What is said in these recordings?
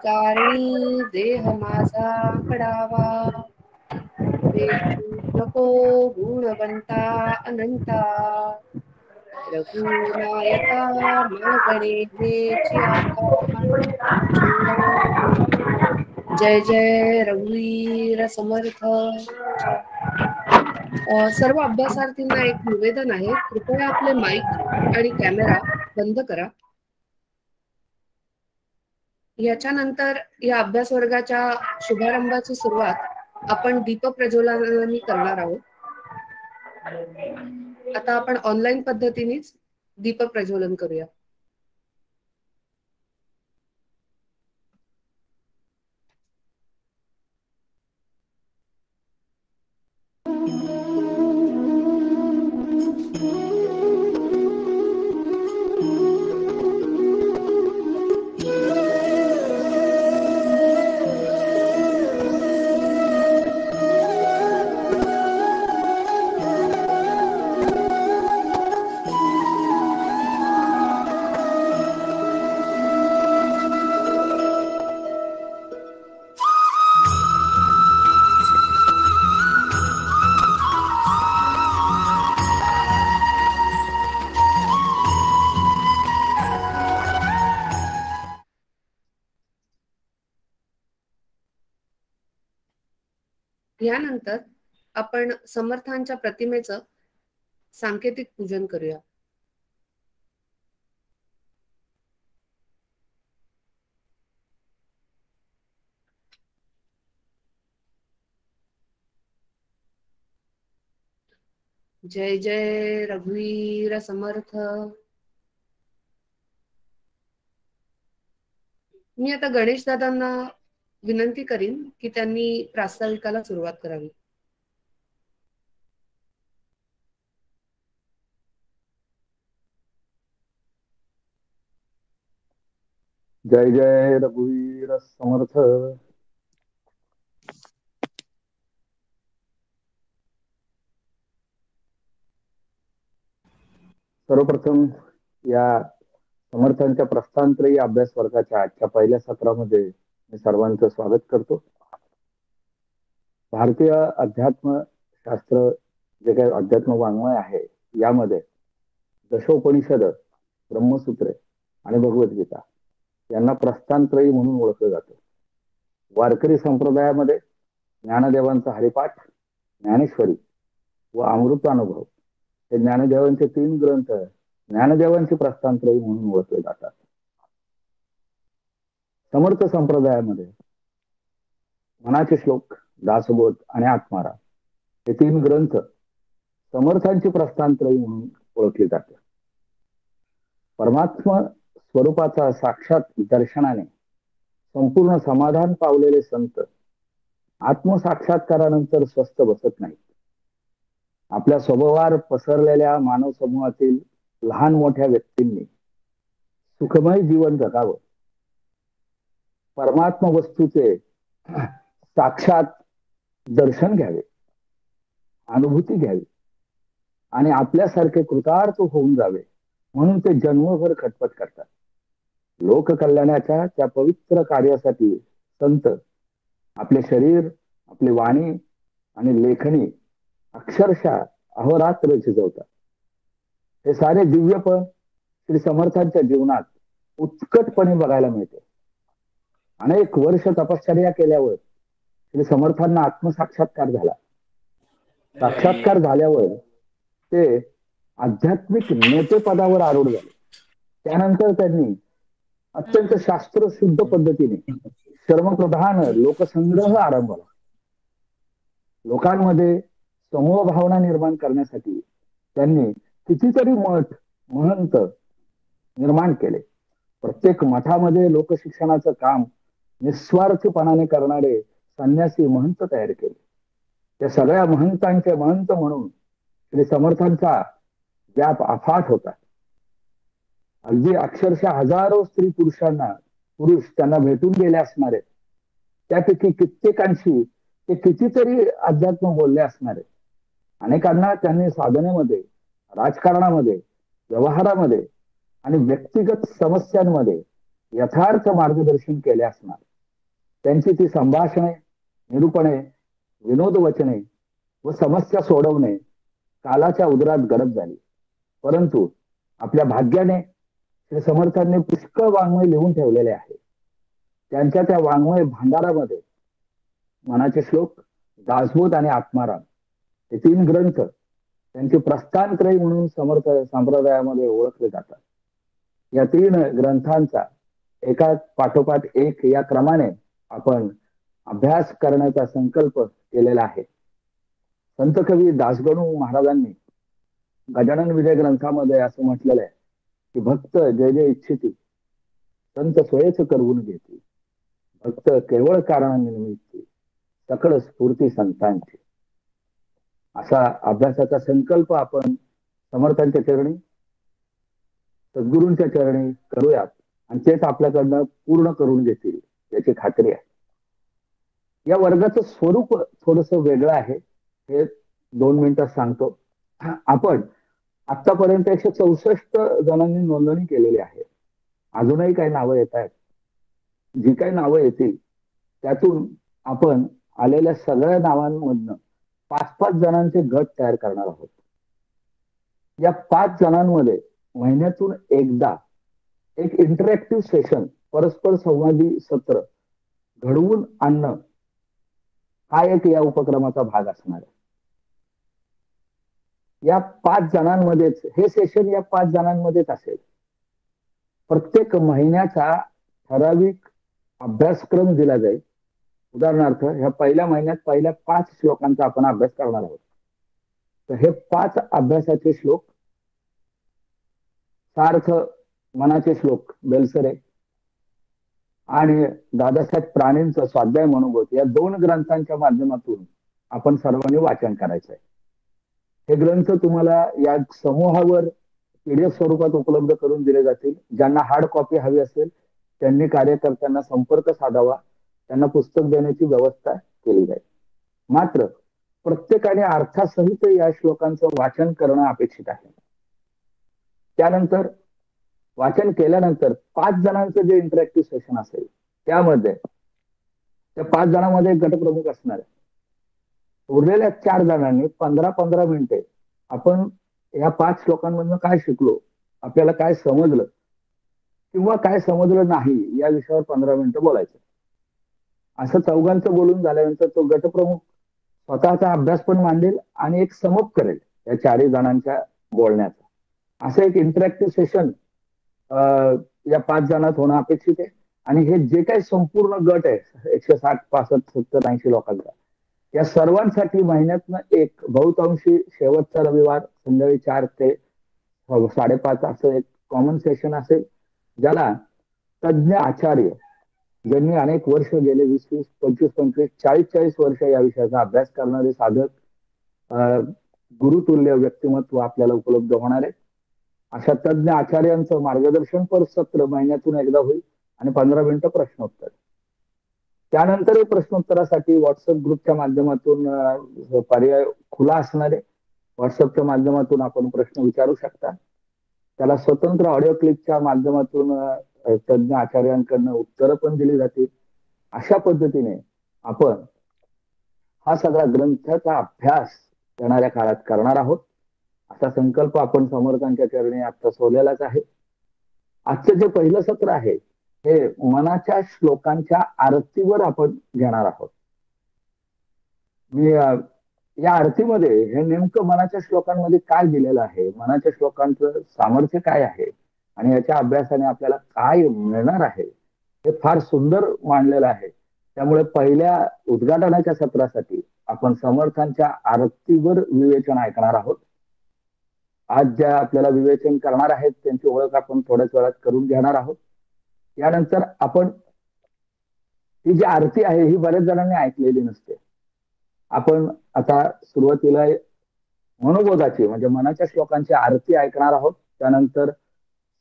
कारणी देह माझा पडावा, वेचू नको गुणवंता अनंता, रघुनायका मागणे हेची आता. जय जय रघुवीर समर्थ. सर्व अभ्यासार्थींना एक निवेदन आहे, कृपया आपले माईक आणि कॅमेरा बंद करा. याच्यानंतर या अभ्यास वर्गाच्या शुभारंभाची सुरुवात आपण दीप प्रज्वलनाने करणार आहोत. आता आपण ऑनलाईन पद्धतीनेच दीप प्रज्वलन करूया. यानंतर आपण समर्थांच्या प्रतिमेचं सांकेतिक पूजन करूया. जय जय रघुवीर समर्थ. मी आता गणेश दादांना विनंती करीन की त्यांनी प्रास्ताविकाला सुरुवात करावी. जय जय रघुवीर समर्थ. सर्वप्रथम या समर्थांच्या प्रस्थानत्रयी अभ्यास वर्गाच्या आजच्या पहिल्या सत्रामध्ये मी सर्वांचं स्वागत करतो. भारतीय अध्यात्म शास्त्र जे काही अध्यात्म वाङ्मय आहे यामध्ये दशोपनिषद, ब्रह्मसूत्रे आणि भगवद्गीता यांना प्रस्थानत्रयी म्हणून ओळखलं जातं. वारकरी संप्रदायामध्ये ज्ञानदेवांचा हरिपाठ, ज्ञानेश्वरी व अमृतानुभव हे ज्ञानदेवांचे 3 ग्रंथ ज्ञानदेवांची प्रस्थानत्रयी म्हणून ओळखले जातात. समर्थ संप्रदायामध्ये मनाचे श्लोक, दासबोध आणि आत्मारा हे 3 ग्रंथ समर्थांची प्रस्थानत्रयी म्हणून ओळखले जातात. परमात्मा स्वरूपाचा साक्षात दर्शनाने संपूर्ण समाधान पावलेले संत आत्मसाक्षात्कारानंतर स्वस्थ बसत नाहीत. आपल्या स्वभावावर पसरलेल्या मानव समूहातील लहान मोठ्या व्यक्तींनी सुखमय जीवन जगावं, परमात्मा वस्तूचे साक्षात दर्शन घ्यावे, अनुभूती घ्यावी आणि आपल्यासारखे कृतार्थ होऊन जावे म्हणून ते जन्मभर खटपट करतात. लोककल्याणाच्या त्या पवित्र कार्यासाठी संत आपले शरीर, आपली वाणी आणि लेखणी अक्षरशः अहोरात्र झिजवतात. हे सारे दिव्यपण श्री समर्थांच्या जीवनात उत्कटपणे बघायला मिळते. अनेक वर्ष तपश्चर्या केल्यावर श्री समर्थांना आत्मसाक्षात्कार झाला. साक्षात्कार झाल्यावर ते आध्यात्मिक नेतेपदावर आरूढ झाले. त्यानंतर त्यांनी अत्यंत शास्त्रशुद्ध पद्धतीने श्रमप्रधान लोकसंग्रह आरंभला. लोकांमध्ये समूह भावना निर्माण करण्यासाठी त्यांनी कितीतरी मठ, महंत निर्माण केले. प्रत्येक मठामध्ये लोकशिक्षणाचं काम निस्वार्थीपणाने करणारे संन्यासी महंत तयार केले. त्या सगळ्या महंतांचे महंत म्हणून श्री समर्थांचा व्याप अफाट होता. अगदी अक्षरशः हजारो स्त्री पुरुष त्यांना भेटून गेले असणारे, त्यापैकी कित्येकांशी ते कितीतरी अध्यात्म बोलले असणारे. अनेकांना त्यांनी साधनेमध्ये, राजकारणामध्ये, व्यवहारामध्ये आणि व्यक्तिगत समस्यांमध्ये यथार्थ मार्गदर्शन केले असणार. त्यांची ती संभाषणे, निरूपणे, विनोद वचने व समस्या सोडवणे कालाच्या उदरात गडप झाली. परंतु आपल्या भाग्याने श्री समर्थांनी पुष्कळ वाङ्मय लिहून ठेवलेले आहे. त्यांच्या त्या वाङ्मय भांडारामध्ये मनाचे श्लोक, दासबोध आणि आत्माराम हे 3 ग्रंथ त्यांची प्रस्थानत्रयी म्हणून समर्थ संप्रदायामध्ये ओळखले जातात. या 3 ग्रंथांचा एका पाठोपाठ एक या क्रमाने आपण अभ्यास करण्याचा संकल्प केलेला आहे. संत कवी दासगणू महाराजांनी गजानन विजय ग्रंथामध्ये असं म्हटलेलं आहे की भक्त जय जय इच्छिती संत स्वयच करवून घेती, भक्त केवळ कारणानिमित्ती सकळ स्फूर्ती संतांची. असा अभ्यासाचा संकल्प आपण समर्थांच्या चरणी, सद्गुरूंच्या चरणी करूयात आणि तेच आपल्याकडनं पूर्ण करून घेतील याची खात्री आहे. या वर्गाचं स्वरूप थोडस वेगळं आहे, हे 2 मिनिटात सांगतो. आपण आतापर्यंत 164 जणांनी नोंदणी केलेली आहे. अजूनही काही नावं येत आहेत. जी काही नावं येतील त्यातून आपण आलेल्या सगळ्या नावांमधनं 5-5 जणांचे गट तयार करणार आहोत. या 5 जणांमध्ये महिन्यातून एकदा एक इंटरॅक्टिव्ह सेशन, परस्पर संवादी सत्र घडवून आणणं हा एक या उपक्रमाचा भाग असणार आहे. या 5 जणांमध्येच हे सेशन या 5 जणांमध्येच असेल. प्रत्येक महिन्याचा ठराविक अभ्यासक्रम दिला जाईल. उदाहरणार्थ ह्या पहिल्या महिन्यात पहिल्या 5 श्लोकांचा आपण अभ्यास करणार आहोत. तर हे 5 अभ्यासाचे श्लोक, सार्थ मनाचे श्लोक बेलसरे आणि दादासाहेब प्राणींचं स्वाध्याय मनोगत या 2 ग्रंथांच्या माध्यमातून आपण सर्वांनी वाचन करायचं आहे. हे ग्रंथ तुम्हाला या समूहावर पीडीएफ स्वरूपात उपलब्ध करून दिले जातील. ज्यांना हार्ड कॉपी हवी असेल त्यांनी कार्यकर्त्यांना संपर्क साधावा, त्यांना पुस्तक देण्याची व्यवस्था केली जाईल. मात्र प्रत्येकाने अर्थासहित या श्लोकांचं वाचन करणं अपेक्षित आहे. त्यानंतर वाचन केल्यानंतर 5 जणांचं जे इंटरॅक्टिव्ह सेशन असेल त्यामध्ये त्या 5 जणांमध्ये गटप्रमुख असणार आहे. उरलेल्या 4 जणांनी 15-15 मिनिटे आपण या 5 श्लोकांमधून काय शिकलो, आपल्याला काय समजलं किंवा काय समजलं नाही या विषयावर 15 मिनिटं बोलायचं. असं चौघांचं बोलून झाल्यानंतर तो गटप्रमुख स्वतःचा अभ्यास पण मांडेल आणि एक समप करेल या 4 जणांच्या बोलण्याचा. असं एक इंटरॅक्टिव्ह सेशन या 5 जणात होणं अपेक्षित आहे. आणि हे जे काही संपूर्ण गट आहे 160, 65, 70, 80 लोकांचा, या सर्वांसाठी महिन्यातनं एक बहुतांशी शेवटचा रविवार संध्याकाळी 4 ते 5:30 असं एक कॉमन सेशन असेल, ज्याला तज्ञ आचार्य ज्यांनी अनेक वर्ष गेले 20-20, 25-25, 40-40 वर्ष या विषयाचा अभ्यास करणारे साधक, गुरुतुल्य व्यक्तिमत्व आपल्याला उपलब्ध होणार आहे. अशा तज्ञ आचार्यांचं मार्गदर्शनपर सत्र महिन्यातून एकदा होईल आणि 15 मिनिटं प्रश्नोत्तर. त्यानंतर प्रश्नोत्तरासाठी व्हॉट्सअप ग्रुपच्या माध्यमातून पर्याय खुला असणार आहे. व्हॉट्सअपच्या माध्यमातून आपण प्रश्न विचारू शकता. त्याला स्वतंत्र ऑडिओ क्लिपच्या माध्यमातून तज्ञ आचार्यांकडनं उत्तरं पण दिली जातील. अशा पद्धतीने आपण हा सगळा ग्रंथाचा अभ्यास येणाऱ्या काळात करणार आहोत. असा संकल्प आपण समर्थांच्या चरणी आता सोडलेलाच आहे. आजचं जे पहिलं सत्र आहे हे मनाच्या श्लोकांच्या आरतीवर आपण घेणार आहोत. मी या आरतीमध्ये हे नेमकं मनाच्या श्लोकांमध्ये काय दिलेलं आहे, मनाच्या श्लोकांचं सामर्थ्य काय आहे आणि याच्या अभ्यासाने आपल्याला काय मिळणार आहे हे फार सुंदर मांडलेलं आहे. त्यामुळे पहिल्या उद्घाटनाच्या सत्रासाठी आपण समर्थांच्या आरतीवर विवेचन ऐकणार आहोत. आज ज्या आपल्याला विवेचन करणार आहेत त्यांची ओळख आपण थोड्याच वेळात करून घेणार आहोत. यानंतर आपण ही जी आरती आहे ही बऱ्याच जणांनी ऐकलेली नसते. आपण आता सुरुवातीला मनोबोधाची म्हणजे मनाच्या श्लोकांची आरती ऐकणार आहोत. त्यानंतर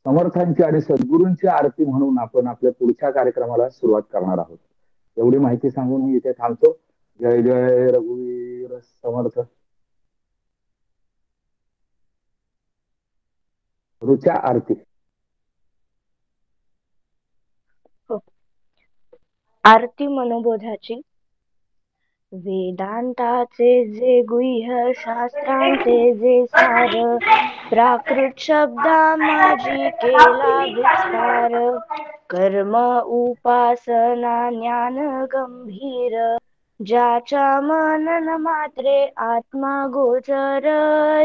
समर्थांची आणि सद्गुरूंची आरती म्हणून आपण आपल्या पुढच्या कार्यक्रमाला सुरुवात करणार आहोत. एवढी माहिती सांगून मी इथे थांबतो. जय जय रघुवीर समर्थ. ऋचा आरती. आरती मनोबोधाची. वेदांताचे जे गुह्य शास्त्रांचे जे सार, प्राकृत शब्दा माझी केला विस्तार. कर्म उपासना ज्ञान गंभीर, ज्याच्या मनन मात्रे आत्मा गोचर.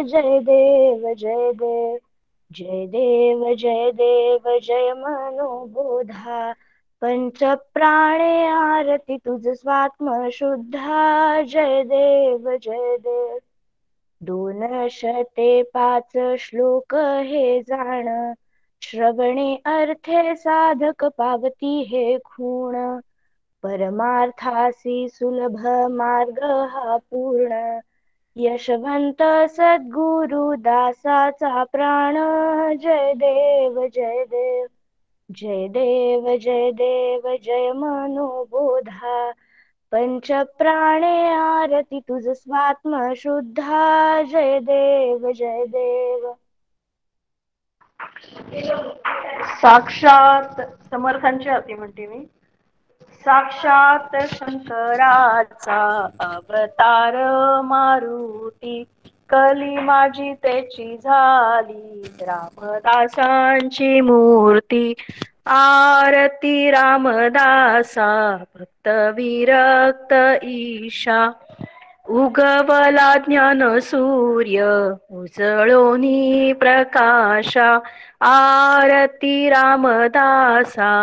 जय देव जय देव जय देव जय देव जय मनोबोधा. पंच प्राणे आरती तुझ स्वात्म शुद्धा. जय देव जय देव. 205 श्लोक हे जाण, श्रवणे अर्थे साधक पावती हे खूण. परमार्थासी सुलभ मार्ग हा पूर्ण, यशवंत सद्गुरु दासाचा प्राण. जय देव जय देव जय देव जय देव जय मनोबोधा. पंच प्राणे आरती तुझ स्वात्म शुद्धा. जय देव जय देव. साक्षात समर्थांची आरती म्हणते मी. साक्षात शंकराचा अवतार मारुती, कली माझी त्याची झाली रामदासांची मूर्ती. आरती रामदासा भक्त विरक्त ईशा, उगवला ज्ञान सूर्य उजळोनी प्रकाशा. आरती रामदासा.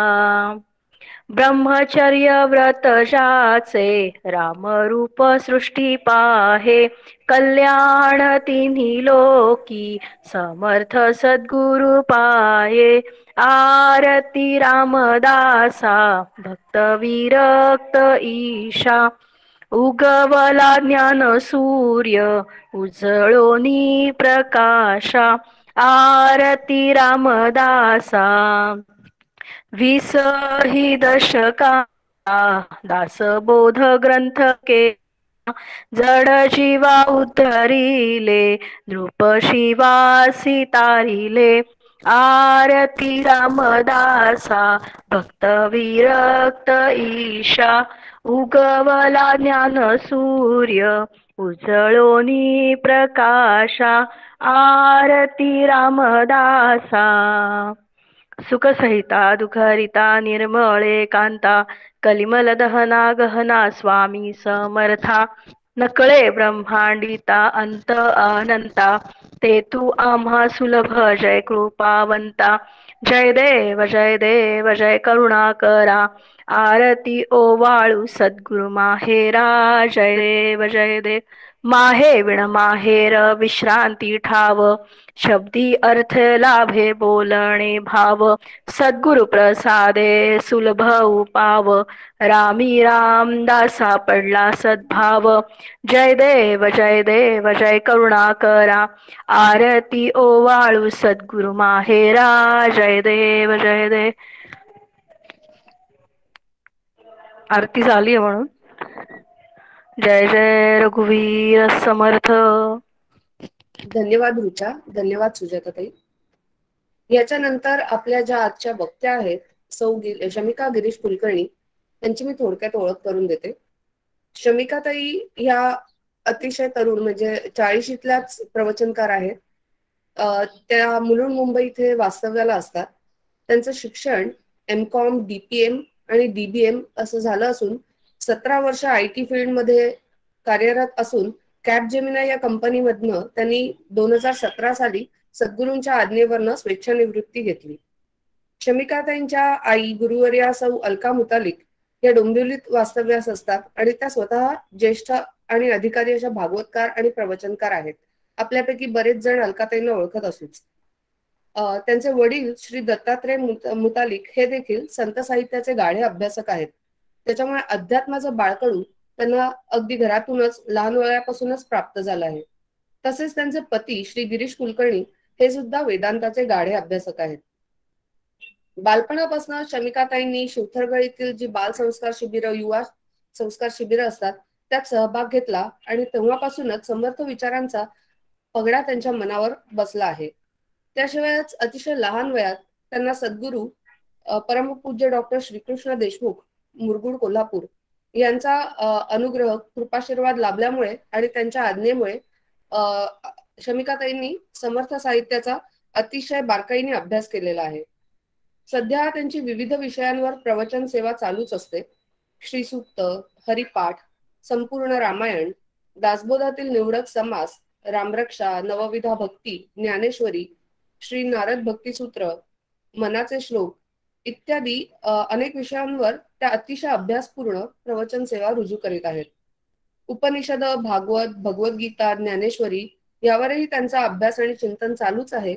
ब्रह्मचर्य व्रत जाचे रामरूप सृष्टी पाहे, कल्याण तिन्ही लोकी समर्थ सद्गुरु पाये. आरती रामदासा भक्त विरक्त ईशा, उगवला ज्ञान सूर्य उजळोनी प्रकाशा. आरती रामदासा. 20 ही दशका दासबोध ग्रंथ के, जड जीवा उद्धरिले नृप शिवासी तारिले. आरती रामदासा भक्त विरक्त ईशा, उगवला ज्ञान सूर्य उजळोनी प्रकाशा. आरती रामदासा. सुखसहिता दुःखहरिता निर्मळे कांता, कलिमल दहना गहना स्वामी समर्था. नकळे ब्रह्मांडिता अंत अनंता, ते तू आम्हा सुलभ जय कृपावंता. जय देव जय देव जय करुणाकरा, आरती ओवाळू सद्गुरु माहेरा. जय देव जय देव. माहे विण माहेर विश्रांती ठाव, शब्दी अर्थ लाभे बोलणे भाव. सद्गुरु प्रसादे सुलभ उपाव, रामी रामदासा पडला सद्भाव. जय देव जय देव जय करुणाकरा, आरती ओवाळू सद्गुरु माहेरा. जय देव जय देव. आरती झाली म्हणून. जय जय रघुवीर समर्थ. धन्यवाद रुचा. धन्यवाद सुजाताताई. याच्यानंतर आपल्या ज्या आजच्या वक्त्या आहेत शमिका गिरीश कुलकर्णी, त्यांची मी थोडक्यात ओळख करून देते. शमिकाताई ह्या अतिशय तरुण म्हणजे 40शीतल्याच प्रवचनकार आहेत. त्या मुलुंड मुंबई इथे वास्तव्याला असतात. त्यांचं शिक्षण MCOM DPM आणि DBM असं झालं असून 17 वर्ष IT फील्डमध्ये कार्यरत असून कॅपजेमिनाय या कंपनीमधनं त्यांनी 2017 साली सद्गुरूंच्या आज्ञेवरनं स्वेच्छानिवृत्ती घेतली. शमिकाताईंच्या आई गुरुवर्या सौ अलका मुतालिक या डोंबिवलीत वास्तव्यास असतात आणि त्या स्वतः ज्येष्ठ आणि अधिकारी अशा भागवतकार आणि प्रवचनकार आहेत. आपल्यापैकी बरेच जण अलकाताईंना ओळखत असूच. त्यांचे वडील श्री दत्तात्रय मुतालिक हे देखील संत साहित्याचे गाढे अभ्यासक आहेत. त्याच्यामुळे अध्यात्माचं बाळकडू त्यांना अगदी घरातूनच लहान वयापासूनच प्राप्त झालं आहे. तसेच त्यांचे पती श्री गिरीश कुलकर्णी हे सुद्धा वेदांताचे गाढे अभ्यासक आहेत. बालपणापासून शमिकाताईंनी शिवथरगळीतील जी बाल संस्कार शिबिरं, युवा संस्कार शिबिरं असतात त्यात सहभाग घेतला आणि तेव्हापासूनच समर्थ विचारांचा पगडा त्यांच्या मनावर बसला आहे. त्याशिवायच अतिशय लहान वयात त्यांना सद्गुरू परमपूज्य डॉक्टर श्रीकृष्ण देशमुख मुरगुड कोल्हापूर यांचा अनुग्रह कृपाशीर्वाद लाभल्यामुळे आणि त्यांच्या आज्ञेमुळे शमिकाताईंनी समर्थ साहित्याचा अतिशय बारकाईने अभ्यास केलेला आहे. सध्या त्यांची विविध विषयांवर प्रवचन सेवा चालूच असते. श्रीसूक्त, हरिपाठ, संपूर्ण रामायण, दासबोधातील निवडक समास, रामरक्षा, नवविधा भक्ती, ज्ञानेश्वरी, श्री नारद भक्तिसूत्र, मनाचे श्लोक इत्यादी अनेक विषयांवर त्या अतिशय अभ्यासपूर्ण प्रवचन सेवा रुजू करीत आहेत. उपनिषद, भागवत, भगवद्गीता, ज्ञानेश्वरी यावरही त्यांचा अभ्यास आणि चिंतन चालूच आहे.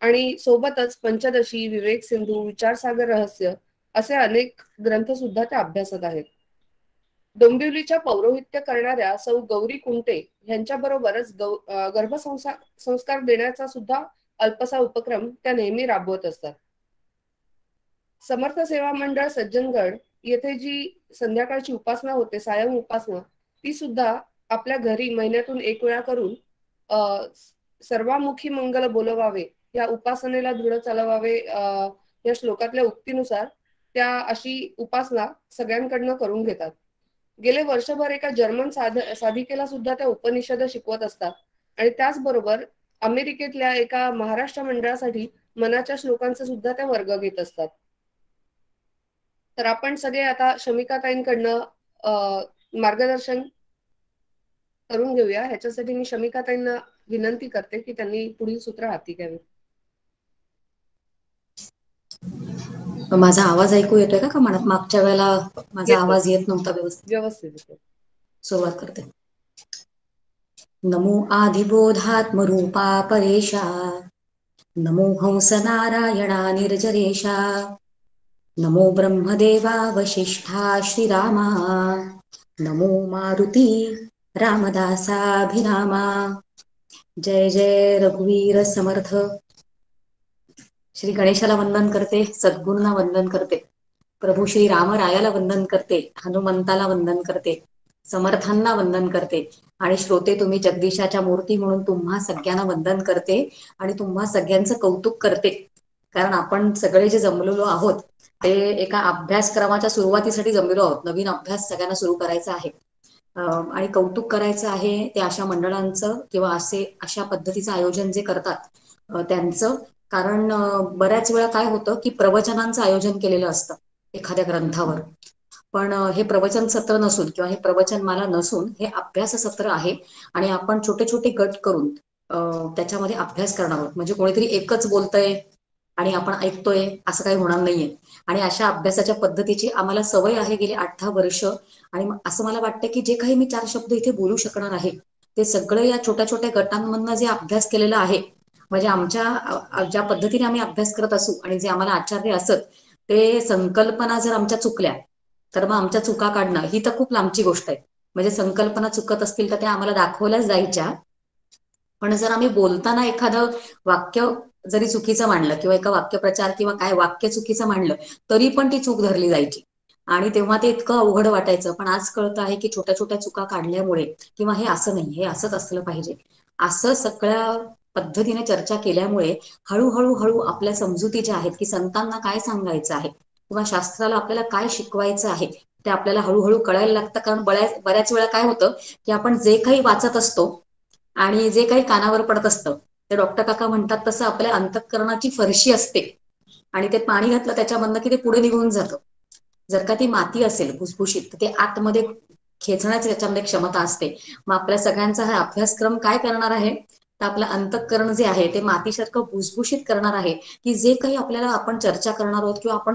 आणि सोबतच पंचदशी, विवेक सिंधू, विचारसागर रहस्य असे अनेक ग्रंथ सुद्धा त्या अभ्यासत आहेत. डोंबिवलीच्या पौरोहित्य करणाऱ्या सौ गौरी कुंटे यांच्या बरोबरच गर्भसंस्कार देण्याचा सुद्धा अल्पसा उपक्रम त्या नेहमी राबवत असतात. समर्थ सेवा मंडळ सज्जनगड येथे जी संध्याकाळची उपासना होते, सायं उपासना, ती सुद्धा आपल्या घरी महिन्यातून एक वेळा करून सर्वामुखी मंगल बोलवावे या उपासनेला दृढ चालवावे या श्लोकातल्या उक्तीनुसार त्या अशी उपासना सगळ्यांकडनं करून घेतात. गेले वर्षभर एका जर्मन साधिकेला सुद्धा त्या उपनिषद शिकवत असतात आणि त्याचबरोबर अमेरिकेतल्या एका महाराष्ट्र मंडळासाठी मनाच्या श्लोकांचे सुद्धा त्या वर्ग घेत असतात. तर आपण सगळे आता शमिकाताईंकडनं मार्गदर्शन करून घेऊया. ह्याच्यासाठी मी शमिकाताईंना विनंती करते की त्यांनी पुढील सूत्र हाती घ्यावे. माझा आवाज ऐकू येतोय का? मागच्या वेळेला माझा आवाज येत नव्हता व्यवस्थित. सुरुवात करते. नमो आदिबोधात्मरूपा परेशा, नमो हंस नारायणा निर्जरेशा, नमो ब्रह्मदेवा वशिष्ठा श्रीरामा, नमो मारुती रामदासाभिरामा. जय जय रघुवीर समर्थ. श्री गणेशाला वंदन करते, सद्गुरूंना वंदन करते, प्रभू श्री रामरायाला वंदन करते, हनुमंताला वंदन करते, समर्थांना वंदन करते आणि श्रोते तुम्ही जगदीशाच्या मूर्ती म्हणून तुम्हा सगळ्यांना वंदन करते आणि तुम्हा सगळ्यांचं कौतुक करते. कारण आपण सगळे जे जमलेलो आहोत ते एका अभ्यासक्रमाच्या सुरुवातीसाठी जमलेलो आहोत. नवीन अभ्यास सगळ्यांना सुरू करायचा आहे आणि कौतुक करायचं आहे ते अशा मंडळांचं किंवा अशा पद्धतीचं आयोजन जे करतात त्यांचं. कारण बऱ्याच वेळा काय होतं की प्रवचनांचं आयोजन केलेलं असतं एखाद्या ग्रंथावर, पण हे प्रवचन सत्र नसून किंवा हे प्रवचनमाला नसून हे अभ्यास सत्र आहे आणि आपण छोटे छोटे गट करून त्याच्यामध्ये अभ्यास करणार आहोत. म्हणजे कोणीतरी एकच बोलतंय आणि आपण ऐकतोय असं काही होणार नाहीये. आणि अशा अभ्यासाच्या पद्धतीची आम्हाला सवय आहे गेली 8 वर्ष. आणि असं मला वाटतं की जे काही मी 4 शब्द इथे बोलू शकणार आहे ते सगळं या छोट्या छोट्या गटांमधनं जे अभ्यास केलेला आहे, म्हणजे आमच्या ज्या पद्धतीने आम्ही अभ्यास करत असू आणि जे आम्हाला आचार्य असत ते संकल्पना जर आमच्या चुकल्या तर मग आमच्या चुका काढणं ही तर खूप लांबची गोष्ट आहे. म्हणजे संकल्पना चुकत असतील तर त्या आम्हाला दाखवल्याच जायच्या. पण जर आम्ही बोलताना एखादं वाक्य जरी चुकीचं मांडलं किंवा एका वाक्यप्रचार किंवा काय वाक्य चुकीचं मांडलं तरी पण ती चूक धरली जायची आणि तेव्हा ते इतकं अवघड वाटायचं. पण आज कळतं आहे की छोट्या छोट्या चुका काढल्यामुळे किंवा हे असं नाही, हे असंच असलं पाहिजे असं सगळ्या पद्धतीने चर्चा केल्यामुळे हळूहळू आपल्या समजुती ज्या आहेत की संतांना काय सांगायचं आहे किंवा शास्त्राला आपल्याला काय शिकवायचं आहे ते आपल्याला हळूहळू कळायला लागतं. कारण बऱ्याच वेळा काय होतं की आपण जे काही वाचत असतो आणि जे काही कानावर पडत असतं ते डॉक्टर काका म्हणतात तसं आपल्या अंतःकरणाची फरशी असते आणि ते पाणी घातलं त्याच्यामधनं की ते पुढे निघून जातं. जर का ती माती असेल भुसभुशीत तर ते आतमध्ये खेचण्याची त्याच्यामध्ये क्षमता असते. मग आपल्या सगळ्यांचा हा अभ्यासक्रम काय करणार आहे तर आपलं अंतःकरण जे आहे ते मातीसारखं भुसभुशीत करणार आहे की जे काही आपल्याला आपण चर्चा करणार आहोत किंवा आपण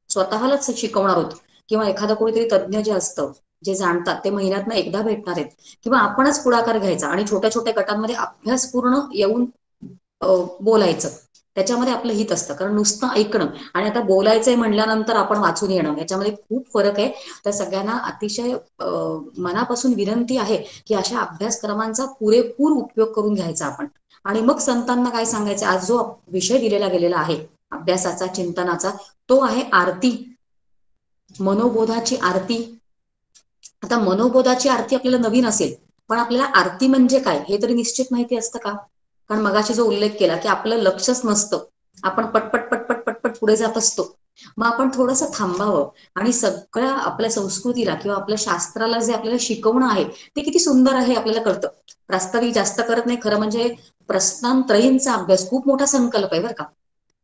स्वतःलाच शिकवणार आहोत किंवा एखादं कोणीतरी तज्ज्ञ जे असतं जे जाणतात ते महिन्यातनं एकदा भेटणार आहेत किंवा आपणच पुढाकार घ्यायचा आणि छोट्या छोट्या गटांमध्ये अभ्यास पूर्ण येऊन बोलायचं. त्याच्यामध्ये आपलं हित असतं. कारण नुसतं ऐकणं आणि आता बोलायचंय म्हणल्यानंतर आपण वाचून येणं याच्यामध्ये खूप फरक आहे. तर सगळ्यांना अतिशय मनापासून विनंती आहे की अशा अभ्यासक्रमांचा पुरेपूर उपयोग करून घ्यायचा आपण. आणि मग संतांना काय सांगायचं. आज जो विषय दिलेला गेलेला आहे अभ्यासाचा चिंतनाचा तो आहे आरती, मनोबोधाची आरती. आता मनोबोधाची आरती आपल्याला नवीन असेल पण आपल्याला आरती म्हणजे काय हे तरी निश्चित माहिती असतं का? कारण मगाशी जो उल्लेख केला की आपलं लक्षच नसतं, आपण पटपट पटपट पटपट पुढे जात असतो मग आपण थोडंसं थांबावं आणि सगळ्या आपल्या संस्कृतीला किंवा आपल्या शास्त्राला जे आपल्याला शिकवणं आहे ते किती सुंदर आहे आपल्याला कळतं. प्रास्ताविक जास्त करत नाही, खरं म्हणजे प्रस्थानत्रयींचा अभ्यास खूप मोठा संकल्प आहे बरं का.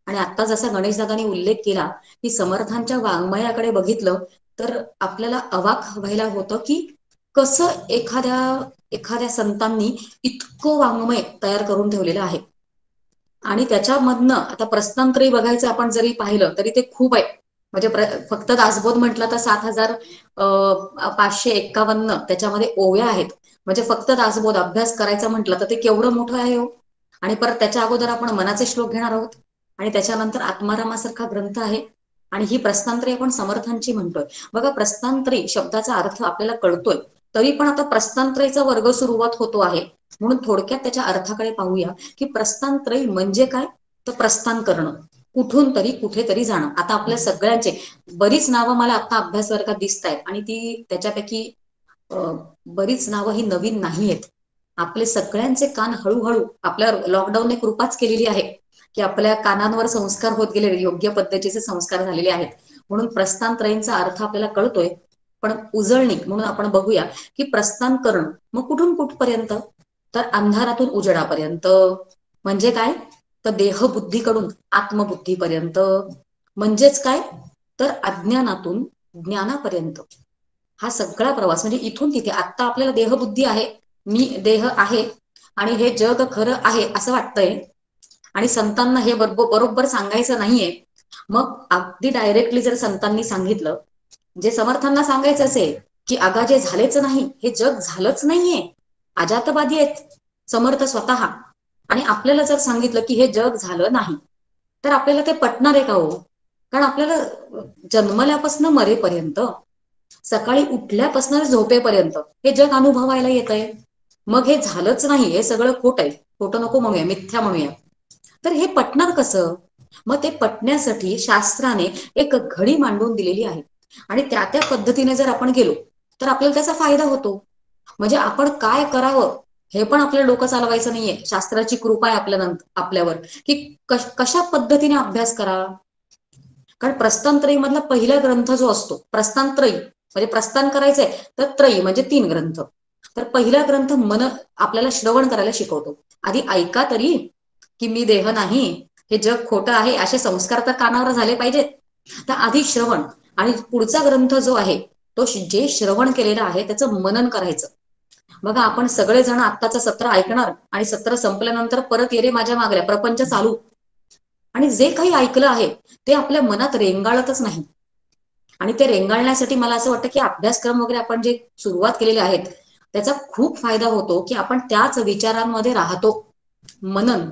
आणि आता जसा गणेशदादांनी उल्लेख केला की समर्थांच्या वाङ्मयाकडे बघितलं तर आपल्याला अवाक व्हायला होतं की कसं एखाद्या संतांनी इतकं वाङ्मय तयार करून ठेवलेलं आहे. आणि त्याच्यामधनं आता प्रस्थानत्रयी बघायचं आपण जरी पाहिलं तरी ते खूप आहे. म्हणजे फक्त दासबोध म्हटलं तर 7,551 त्याच्यामध्ये ओव्या आहेत. म्हणजे फक्त दासबोध अभ्यास करायचा म्हटलं तर ते केवढं मोठं आहे हो. आणि परत त्याच्या अगोदर आपण मनाचे श्लोक घेणार आहोत आणि त्याच्यानंतर आत्मारामासारखा ग्रंथ आहे. आणि ही प्रस्थानत्रयी आपण समर्थांची म्हणतोय. बघा, प्रस्थानत्रयी शब्दाचा अर्थ आपल्याला कळतोय, तरी पण आता प्रस्थानत्रयीचा वर्ग सुरुवात होतो आहे, म्हणून थोडक्यात त्याच्या अर्थाकडे पाहूया की प्रस्थानत्रयी म्हणजे काय. तर प्रस्थान करणं, कुठून तरी कुठेतरी जाणं. आता आपल्या सगळ्यांचे बरीच नावं मला आता अभ्यास वर्गात दिसत आहेत आणि ती त्याच्यापैकी बरीच नावं ही नवीन नाही आहेत. आपले सगळ्यांचे कान हळूहळू आपल्या लॉकडाऊनने कृपाच केलेली आहे की आपल्या कानांवर संस्कार होत गेले, योग्य पद्धतीचे संस्कार झालेले आहेत. म्हणून प्रस्थानत्रयींचा अर्थ आपल्याला कळतोय. पण उजळणी म्हणून आपण बघूया की प्रस्थान करणं मग कुठून कुठपर्यंत. तर अंधारातून उजेडापर्यंत. म्हणजे काय, तर देहबुद्धीकडून आत्मबुद्धीपर्यंत. म्हणजेच काय, तर अज्ञानातून ज्ञानापर्यंत. हा सगळा प्रवास म्हणजे इथून तिथे. आता आपल्याला देहबुद्धी आहे, मी देह आहे आणि हे जग खरं आहे असं वाटतंय आणि संतांना हे बरोबर सांगायचं नाहीये. मग अगदी डायरेक्टली जर संतांनी सांगितलं, जे समर्थांना सांगायचं असेल की अगा जे झालेच नाही, हे जग झालंच नाहीये, अजातवादी आहेत समर्थ स्वतः, आणि आपल्याला जर सांगितलं की हे जग झालं नाही, तर आपल्याला ते पटणार आहे का हो. कारण आपल्याला जन्मल्यापासून मरेपर्यंत, सकाळी उठल्यापासून झोपेपर्यंत हे जग अनुभवायला येत आहे. मग हे झालंच नाही, हे सगळं खोट आहे, खोटं नको म्हणूया, मिथ्या म्हणूया, तर हे पटणार कसं. मग ते पटण्यासाठी शास्त्राने एक घडी मांडून दिलेली आहे आणि त्या त्या पद्धतीने जर आपण गेलो तर आपल्याला त्याचा फायदा होतो. म्हणजे आपण काय करावं हे पण आपल्याला डोकं चालवायचं नाहीये. शास्त्राची कृपा आहे आपल्यावर की कशा पद्धतीने अभ्यास करा. कारण प्रस्थानत्रयी मधला पहिला ग्रंथ जो असतो प्रस्थानत्रयी, म्हणजे प्रस्थान करायचंय तर त्रयी म्हणजे 3 ग्रंथ. तर पहिला ग्रंथ मन आपल्याला श्रवण करायला शिकवतो. आधी ऐका तरी की मी देह नाही, हे जग खोटं आहे, असे संस्कार तर कानावर झाले पाहिजेत. तर आधी श्रवण, आणि पुढचा ग्रंथ जो आहे तो जे श्रवण केलेलं आहे त्याचं मनन करायचं. बघा, आपण सगळेजण आत्ताचं सत्र ऐकणार आणि सत्र संपल्यानंतर परत ये रे माझ्या मागल्या प्रपंच चालू, आणि जे काही ऐकलं आहे ते आपल्या मनात रेंगाळतच नाही. आणि ते रेंगाळण्यासाठी मला असं वाटतं की अभ्यासक्रम वगैरे आपण जे सुरुवात केलेले आहेत त्याचा खूप फायदा होतो की आपण त्याच विचारांमध्ये राहतो. मनन,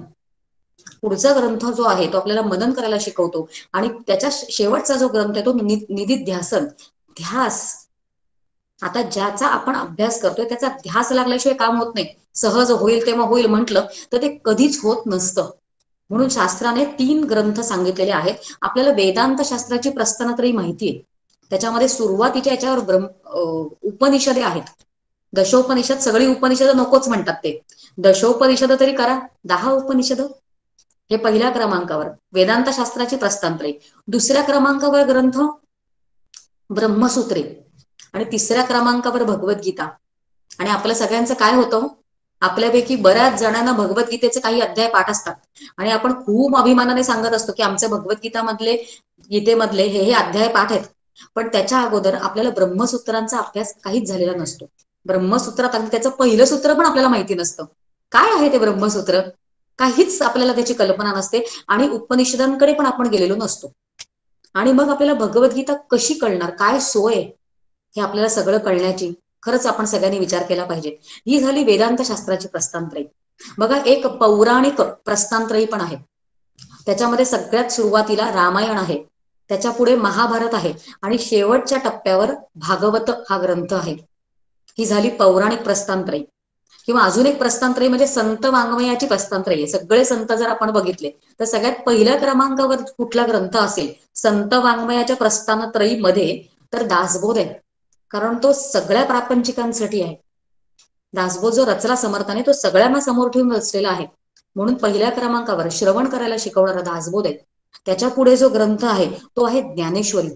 पुढचा ग्रंथ जो आहे तो आपल्याला मनन करायला शिकवतो. आणि त्याच्या शेवटचा जो ग्रंथ आहे तो निदिध्यासन, ध्यास. आता ज्याचा आपण अभ्यास करतोय त्याचा ध्यास लागल्याशिवाय काम होत नाही. सहज होईल तेव्हा होईल म्हटलं तर ते कधीच होत नसतं. म्हणून शास्त्राने 3 ग्रंथ सांगितलेले आहेत. आपल्याला वेदांत शास्त्राची प्रस्थानत्रयी माहिती आहे, त्याच्यामध्ये सुरुवातीच्या याच्यावर उपनिषदे आहेत. दशोपनिषद, सगळी उपनिषद नकोच म्हणतात ते, दशोपनिषद तरी करा, 10 उपनिषद. हे पहिल्या क्रमांकावर वेदांत शास्त्राची प्रस्थानत्रयी. दुसऱ्या क्रमांकावर ग्रंथ ब्रह्मसूत्रे आणि तिसऱ्या क्रमांकावर भगवद्गीता. आणि आपल्या सगळ्यांचं काय होतं, आपल्यापैकी बऱ्याच जणांना भगवद्गीतेचे काही अध्याय पाठ असतात आणि आपण खूप अभिमानाने सांगत असतो की आमच्या गीतेमधले हे अध्याय पाठ आहेत. पण त्याच्या अगोदर आपल्याला ब्रह्मसूत्रांचा अभ्यास काहीच झालेला नसतो. ब्रह्मसूत्रात अगदी त्याचं पहिलं सूत्र पण आपल्याला माहिती नसतं. काय आहे ते ब्रह्मसूत्र, काहीच आपल्याला त्याची कल्पना नसते आणि उपनिषदांकडे पण आपण गेलेलो नसतो. आणि मग आपल्याला भगवद्गीता कशी कळणार, काय सोय हे आपल्याला सगळं कळण्याची खरंच आपण सगळ्यांनी विचार केला पाहिजे. ही झाली वेदांत शास्त्राची प्रस्थानत्रयी. बघा, एक पौराणिक प्रस्थानत्रयी पण आहे. त्याच्यामध्ये सगळ्यात सुरुवातीला रामायण आहे, त्याच्या पुढे महाभारत आहे आणि शेवटच्या टप्प्यावर भागवत हा ग्रंथ आहे. ही झाली पौराणिक प्रस्थानत्रयी. किंवा अजून एक प्रस्थानत्रयी म्हणजे संत वाङ्मयाची प्रस्थानत्रयी. सगळे संत जर आपण बघितले तर सगळ्यात पहिल्या क्रमांकावर कुठला ग्रंथ असेल संत वाङ्मयाच्या प्रस्थानत्रयी मध्ये, तर दासबोध आहे. कारण तो सगळ्या प्रापंचिकांसाठी आहे. दासबोध जो रचला समर्थाने तो सगळ्यांना समोर ठेवून रचलेला आहे. म्हणून पहिल्या क्रमांकावर श्रवण करायला शिकवणारा दासबोध आहे. त्याच्या पुढे जो ग्रंथ आहे तो आहे ज्ञानेश्वरी,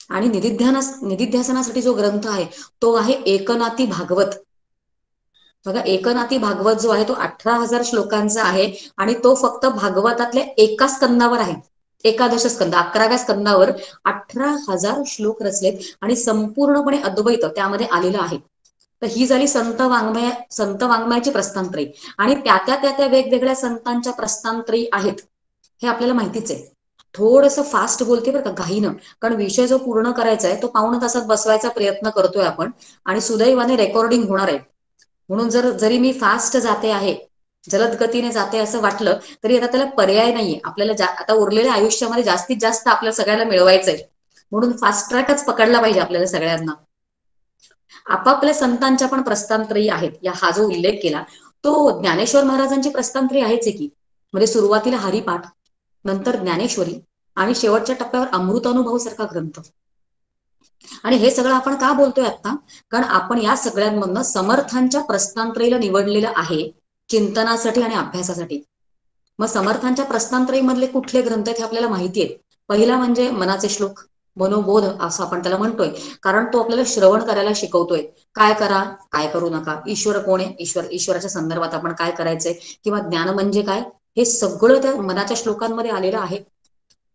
आणि निधिध्यासनासाठी जो ग्रंथ आहे तो आहे एकनाथी भागवत. बघा, एकनाथी भागवत जो आहे तो 18,000 श्लोकांचा आहे, आणि तो फक्त भागवतातल्या एका स्कंदावर आहे. एकादश स्कंद, 11व्या स्कंदावर 18,000 श्लोक रचलेत, आणि संपूर्णपणे अद्वैत त्यामध्ये आलेलं आहे. तर ही झाली संत वाङ्मयाची प्रस्थानत्रयी. आणि त्या वेगवेगळ्या संतांच्या प्रस्थानत्रयी आहेत हे आपल्याला माहितीच आहे. थोडंसं फास्ट बोलते बरं का, घाईनं, कारण विषय जो पूर्ण करायचा आहे तो पाऊण तासात बसवायचा प्रयत्न करतोय आपण, आणि सुदैवाने रेकॉर्डिंग होणार आहे. म्हणून जरी मी फास्ट जाते आहे, जलद गतीने जाते असं वाटलं तरी आता त्याला पर्याय नाहीये. आपल्याला आता उरलेल्या आयुष्यामध्ये जास्तीत जास्त आपल्या सगळ्याला मिळवायचंय, म्हणून फास्ट ट्रॅकच पकडला पाहिजे आपल्याला सगळ्यांना. आपापल्या संतांच्या पण प्रस्थानत्रयी आहेत. हा जो उल्लेख केला तो ज्ञानेश्वर महाराजांची प्रस्थानत्रयी आहेच की. म्हणजे सुरुवातीला हरिपाठ, नंतर ज्ञानेश्वरी, आणि शेवटच्या टप्प्यावर अमृतानुभव सारखा ग्रंथ. आणि हे सगळं आपण का बोलतोय आता? कारण आपण या सगळ्यांमधनं समर्थांच्या प्रस्थानत्रयीला निवडलेलं आहे चिंतनासाठी आणि अभ्यासासाठी. मग समर्थांच्या प्रस्थानत्रयी मधले कुठले ग्रंथ आहेत हे आपल्याला माहिती आहे. पहिला म्हणजे मनाचे श्लोक, मनोबोध असं आपण त्याला म्हणतोय, कारण तो आपल्याला श्रवण करायला शिकवतोय. काय करा, काय करू नका, ईश्वर कोण आहे, ईश्वराच्या संदर्भात आपण काय करायचंय, किंवा ज्ञान म्हणजे काय, हे सगळं त्या मनाच्या श्लोकांमध्ये आलेलं आहे.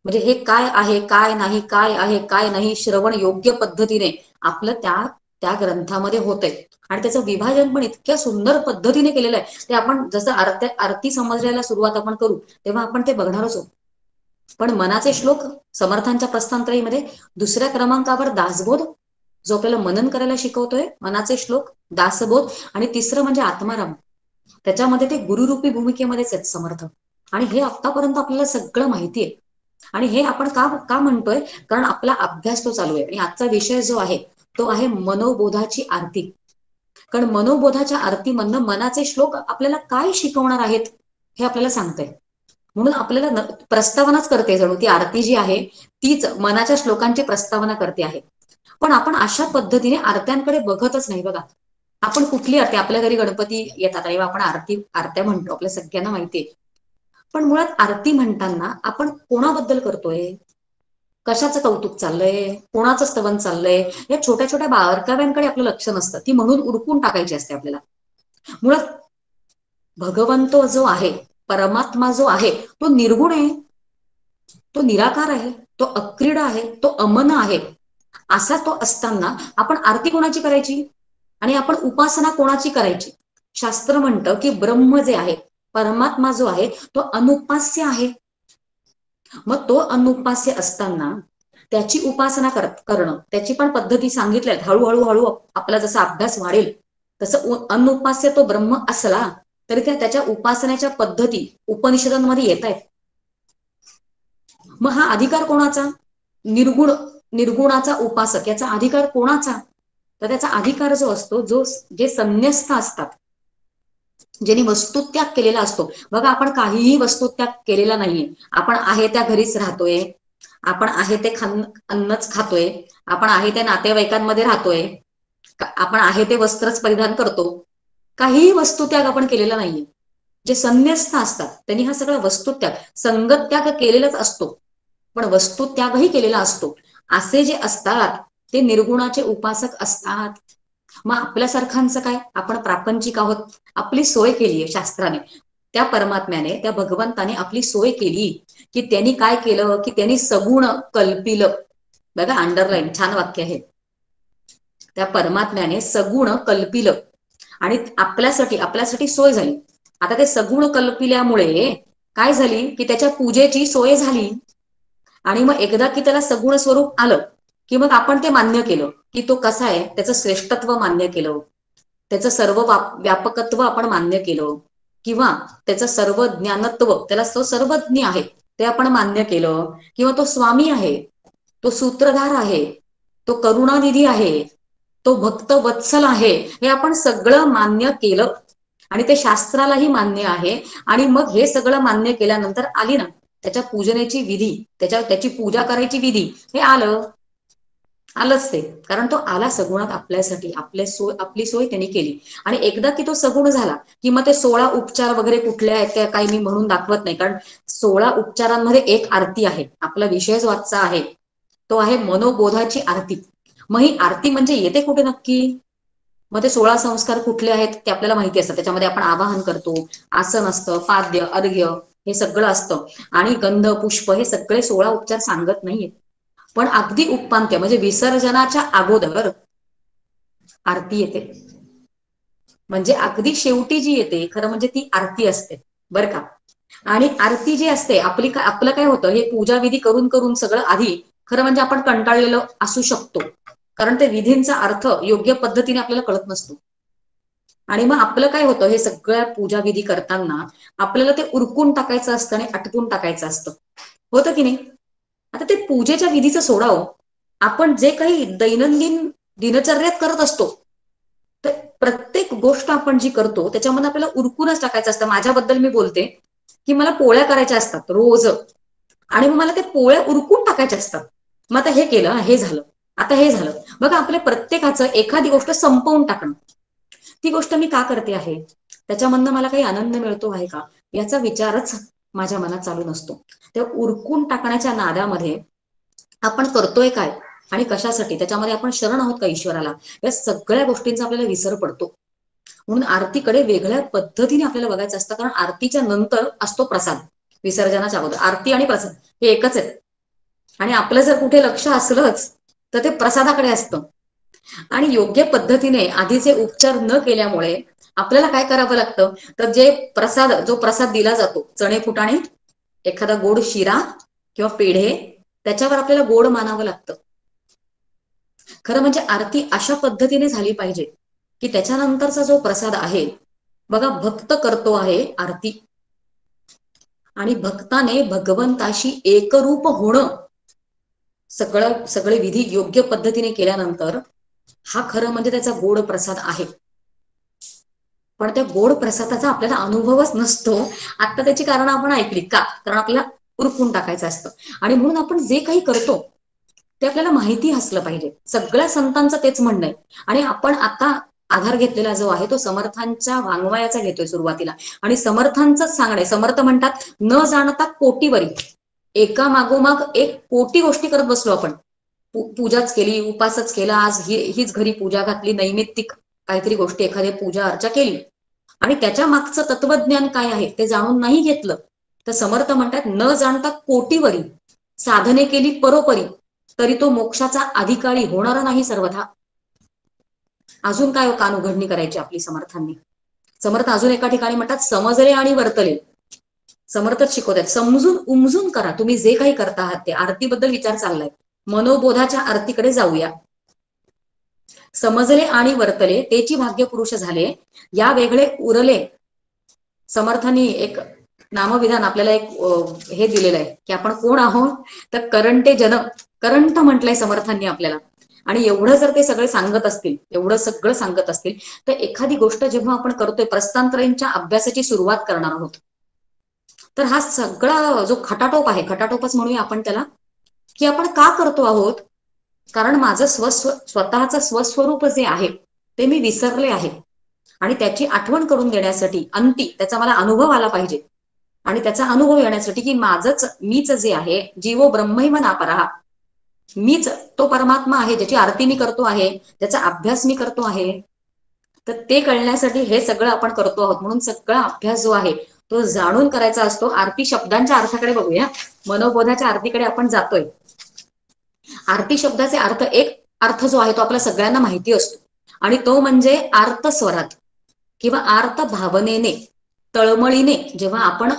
म्हणजे हे काय आहे, काय नाही, काय आहे, काय नाही, श्रवण योग्य पद्धतीने आपलं त्या ग्रंथामध्ये होतंय. आणि त्याचं विभाजन पण इतक्या सुंदर पद्धतीने केलेलं आहे. ते आपण जसं आरती समजायला सुरुवात आपण करू तेव्हा आपण ते बघणारच आहोत. पण मनाचे श्लोक समर्थांच्या प्रस्थानत्रयीमध्ये दुसऱ्या क्रमांकावर दासबोध, जो आपल्याला मनन करायला शिकवतोय, मनाचे श्लोक, दासबोध, आणि तिसरं म्हणजे आत्माराम. त्याच्यामध्ये ते गुरुरूपी भूमिकेमध्येच आहेत समर्थ. आणि हे आतापर्यंत आपल्याला सगळं माहिती आहे. आणि हे आपण का म्हणतोय? कारण आपला अभ्यास तो चालू आहे. आणि आजचा विषय जो आहे तो आहे मनोबोधाची आरती. कारण मनोबोधाच्या आरतीमधनं मनाचे श्लोक आपल्याला काय शिकवणार आहेत हे आपल्याला सांगतंय. म्हणून आपल्याला प्रस्तावनाच करते, जणू ती आरती जी आहे तीच मनाच्या श्लोकांची प्रस्तावना करते आहे. पण आपण अशा पद्धतीने आरत्यांकडे बघतच नाही. बघा, आपण कुठली आरती, आपल्या घरी गणपती येतात तेव्हा आपण आरत्या म्हणतो, आपल्या सगळ्यांना माहितीये. पण मुळात आरती म्हणताना आपण कोणाबद्दल करतोय, कशाचं कौतुक चाललंय, कोणाचं स्तवन चाललंय, या छोट्या छोट्या बारकाव्यांकडे आपलं लक्ष नसतं. ती म्हणून उरकून टाकायची असते आपल्याला. मुळात भगवंत जो आहे, परमात्मा जो आहे तो निर्गुण आहे, तो निराकार आहे, तो अक्रीड आहे, तो अमन आहे. असा तो असताना आपण आरती कोणाची करायची आणि आपण उपासना कोणाची करायची? शास्त्र म्हणतं की ब्रह्म जे आहे, परमात्मा जो आहे तो अनुपास्य आहे. मग तो अनुपास्य असताना त्याची उपासना करणं, त्याची पण पद्धती सांगितल्या. हळूहळू आपला जसा अभ्यास वाढेल तसं अनुपास्य तो ब्रह्म असला तरी त्याच्या उपासनेच्या पद्धती उपनिषदांमध्ये येत आहेत. मग हा अधिकार कोणाचा? निर्गुणाचा उपासक, याचा अधिकार कोणाचा? तर त्याचा अधिकार जो असतो, जे संन्यस्त असतात, ज्यांनी वस्तुत्याग केलेला असतो. बघा, आपण काहीही वस्तुत्याग केलेला नाहीये. आपण आहे त्या घरीच राहतोय, आपण आहे ते अन्नच खातोय, आपण आहे त्या नातेवाईकांमध्ये राहतोय, आपण आहे ते वस्त्रच परिधान करतो. काहीही वस्तुत्याग आपण केलेला नाहीये. जे संन्यस्त असतात त्यांनी हा सगळा वस्तुत्याग, संगत्याग केलेलाच असतो, पण वस्तुत्यागही केलेला असतो. असे जे असतात ते निर्गुणाचे उपासक असतात. मग आपल्यासारखांचं काय? आपण प्रापंचिक आहोत. आपली सोय केली आहे शास्त्राने, त्या परमात्म्याने, त्या भगवंताने आपली सोय केली की त्यांनी काय केलं की त्यांनी सगुण कल्पिलं. बघा, अंडरलाईन, छान वाक्य आहे. त्या परमात्म्याने सगुण कल्पिलं आणि आपल्यासाठी सोय झाली. आता ते सगुण कल्पिल्यामुळे काय झाली की त्याच्या पूजेची सोय झाली. आणि मग एकदा की त्याला सगुण स्वरूप आलं की मग आपण ते मान्य केलं की तो कसा आहे, त्याचं श्रेष्ठत्व मान्य केलं, त्याचं सर्व व्यापकत्व आपण मान्य केलं, किंवा त्याचं सर्व ज्ञानत्व, त्याला तो सर्वज्ञ आहे ते आपण मान्य केलं, किंवा तो स्वामी आहे, तो सूत्रधार आहे, तो करुणानिधी आहे, तो भक्त वत्सल आहे, हे आपण सगळं मान्य केलं. आणि ते शास्त्रालाही मान्य आहे. आणि मग हे सगळं मान्य केल्यानंतर आली ना त्याच्या पूजनेची विधी, त्याची पूजा करायची विधी, हे आलं. आलंच ते, कारण तो आला सगुणात आपल्यासाठी, आपली सोय त्यांनी केली. आणि एकदा की तो सगुण झाला की मग ते 16 उपचार वगैरे कुठले आहेत त्या काही मी म्हणून दाखवत नाही, कारण 16 उपचारांमध्ये एक आरती आहे. आपला विषयच वाचचा आहे तो आहे मनोबोधाची आरती. मग ही आरती म्हणजे येते कुठे नक्की? मग ते 16 संस्कार कुठले आहेत ते आपल्याला माहिती असतात. त्याच्यामध्ये आपण आवाहन करतो, आसन असतं, पाद्य, अर्घ्य हे सगळं असतं, आणि गंध, पुष्प हे सगळे 16 उपचार सांगत नाहीये. पण अगदी उपांत्य म्हणजे विसर्जनाच्या अगोदर आरती येते. म्हणजे अगदी शेवटी जी येते खरं म्हणजे ती आरती असते बरं का. आणि आरती जी असते आपलं काय होतं, हे पूजा विधी करून करून सगळं आधी खरं म्हणजे आपण कंटाळलेलो असू शकतो, कारण ते विधींचा अर्थ योग्य पद्धतीने आपल्याला कळत नसतो. आणि मग आपलं काय होतं, हे सगळ्या पूजा विधी करताना आपल्याला ते उरकून टाकायचं असतं आणि आटपून टाकायचं असतं, होतं की नाही? आता ते पूजेच्या विधीचं सोडावं, आपण जे काही दैनंदिन दिनचर्यात करत असतो, तर प्रत्येक गोष्ट आपण जी करतो त्याच्यामध्ये आपल्याला उरकूनच टाकायचं असतं. माझ्याबद्दल मी बोलते की मला पोळ्या करायच्या असतात रोज, आणि मग मला ते पोळ्या उरकून टाकायच्या असतात. मग आता हे केलं, हे झालं, आता हे झालं. बघा आपल्या प्रत्येकाचं एखादी गोष्ट संपवून टाकणं, ती गोष्ट मी का करते आहे, त्याच्यामधनं मला काही आनंद मिळतो आहे का, याचा विचारच माझ्या मनात चालू नसतो. त्या उरकून टाकण्याच्या नादामध्ये आपण करतोय काय आणि कशासाठी, त्याच्यामध्ये आपण शरण आहोत का ईश्वराला, या सगळ्या गोष्टींचा आपल्याला विसर पडतो. म्हणून आरतीकडे वेगळ्या पद्धतीने आपल्याला बघायचं असतं, कारण आरतीच्या नंतर असतो प्रसाद. विसर्जनाच्या अगोदर आरती आणि प्रसाद हे एकच आहे, आणि आपलं जर कुठे लक्ष असलंच तर ते प्रसादाकडे असतं. आणि योग्य पद्धतीने आधीचे उपचार न केल्यामुळे आपल्याला काय करावं लागतं, तर जो प्रसाद दिला जातो, चणे फुटाणे, एखादा गोड शिरा किंवा पेढे, त्याच्यावर आपल्याला गोड मानावं लागतं. खरं म्हणजे आरती अशा पद्धतीने झाली पाहिजे की त्याच्यानंतरचा जो प्रसाद आहे, बघा भक्त करतो आहे आरती, आणि भक्ताने भगवंताशी एकरूप होणं, सगळे विधी योग्य पद्धतीने केल्यानंतर हा खरं म्हणजे त्याचा गोड प्रसाद आहे. पण त्या गोड प्रसादाचा आपल्याला अनुभवच नसतो. आता त्याची कारण आपण ऐकली का, कारण आपल्याला उरकून टाकायचं असतं. आणि म्हणून आपण जे काही करतो ते आपल्याला माहिती असलं पाहिजे. सगळ्या संतांचं तेच म्हणणं आहे. आणि आपण आता आधार घेतलेला जो आहे तो समर्थांच्या वाङ्मयाचा घेतोय सुरुवातीला, आणि समर्थांचंच सांगणं. समर्थ म्हणतात न जाणता कोटीवरी, एका मागोमाग एक कोटी गोष्टी करत बसलो आपण. पूजाच केली, उपासच केला, आज हीच घरी पूजा घातली, नैमित्तिक काहीतरी गोष्टी एखादी पूजा अर्चा केली, आणि त्याच्या मागचं तत्वज्ञान काय आहे ते जाणून नाही घेतलं, तर समर्थ म्हणतात न जाणता कोटीवरी, साधने केली परोपरी, तरी तो मोक्षाचा अधिकारी होणार नाही सर्वथा. अजून काय कान उघडणी करायची आपली समर्थांनी. समर्थ अजून एका ठिकाणी म्हणतात समजले आणि वर्तले. समर्थच शिकवतात समजून उमजून करा, तुम्ही जे काही करता आहात ते. आरतीबद्दल विचार चाललाय, मनोबोधाच्या आरतीकडे जाऊया. समजले आणि वर्तले तेची भाग्य पुरुष झाले, या वेगळे उरले. समर्थांनी एक नामविधान आपल्याला एक हे दिलेलं आहे की आपण कोण आहोत, तर करंटे जन, करंट म्हटलंय समर्थांनी आपल्याला. आणि एवढं जर ते सगळे सांगत असतील, एवढं सगळं सांगत असतील, तर एखादी गोष्ट जेव्हा आपण करतोय, प्रस्थानत्रयींच्या अभ्यासाची सुरुवात करणार आहोत, तर हा सगळा जो खटाटोप आहे, खटाटोपच म्हणूया आपण त्याला, की आपण का करतो आहोत, कारण माझं स्वतःचं स्वस्वरूप जे आहे ते मी विसरले आहे, आणि त्याची आठवण करून देण्यासाठी अंती त्याचा मला अनुभव आला पाहिजे. आणि त्याचा अनुभव येण्यासाठी की मीच जे आहे, जीवो ब्रह्मैव नापरः, मीच तो परमात्मा आहे, ज्याची आरती मी करतो आहे, ज्याचा अभ्यास मी करतो आहे, तर ते कळण्यासाठी हे सगळं आपण करतो आहोत. म्हणून सगळा अभ्यास जो आहे तो जाणून करायचा असतो. आरती शब्दांच्या अर्थाकडे बघूया, मनोबोधाच्या आरतीकडे आपण जातोय. आरती शब्दाचे अर्थ, एक अर्थ जो आहे तो आपल्या सगळ्यांना माहिती असतो, आणि तो म्हणजे आर्त स्वरात किंवा आर्त भावनेने, तळमळीने जेव्हा आपण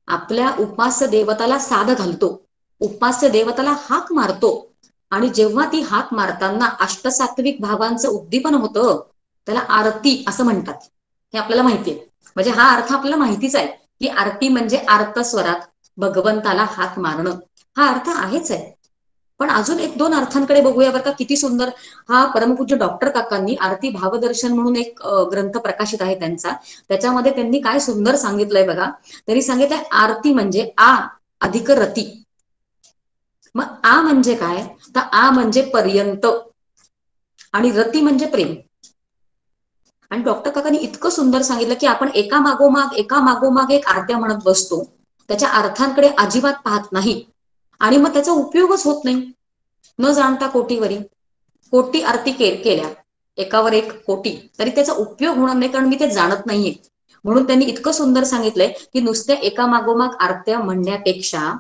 आपल्या उपास्य देवताला साद घालतो, उपास्य देवताला हाक मारतो, आणि जेव्हा ती हाक मारताना अष्टसात्विक भावांचं उद्दीपन होतं, त्याला आरती असं म्हणतात. हे आपल्याला माहिती आहे. म्हणजे हा अर्थ आपल्याला माहितीच आहे की आरती म्हणजे आर्त स्वरात भगवंताला हाक मारणं, हा अर्थ आहेच आहे. पण अजून एक दोन अर्थांकडे बघूया बरं का, किती सुंदर. हा परमपूज्य डॉक्टर काकांनी आरती भावदर्शन म्हणून एक ग्रंथ प्रकाशित आहे त्यांचा, त्याच्यामध्ये त्यांनी काय सुंदर सांगितलंय बघा. त्यांनी सांगितलंय आरती म्हणजे आ अधिक रती, मग आ म्हणजे काय, तर आ म्हणजे पर्यंत आणि रती म्हणजे प्रेम. आणि डॉक्टर काकांनी इतकं सुंदर सांगितलं की आपण एका मागोमाग एक आरत्या म्हणत बसतो, त्याच्या अर्थांकडे अजिबात पाहत नाही आणि मग त्याचा उपयोगच होत नाही. न जाणता कोटीवरी कोटी आरती केल्या, एकावर एक कोटी, तरी त्याचा उपयोग होणार नाही, कारण मी ते जाणत नाहीये. म्हणून त्यांनी इतकं सुंदर सांगितलंय की नुसत्या एका मागोमाग आरत्या म्हणण्यापेक्षा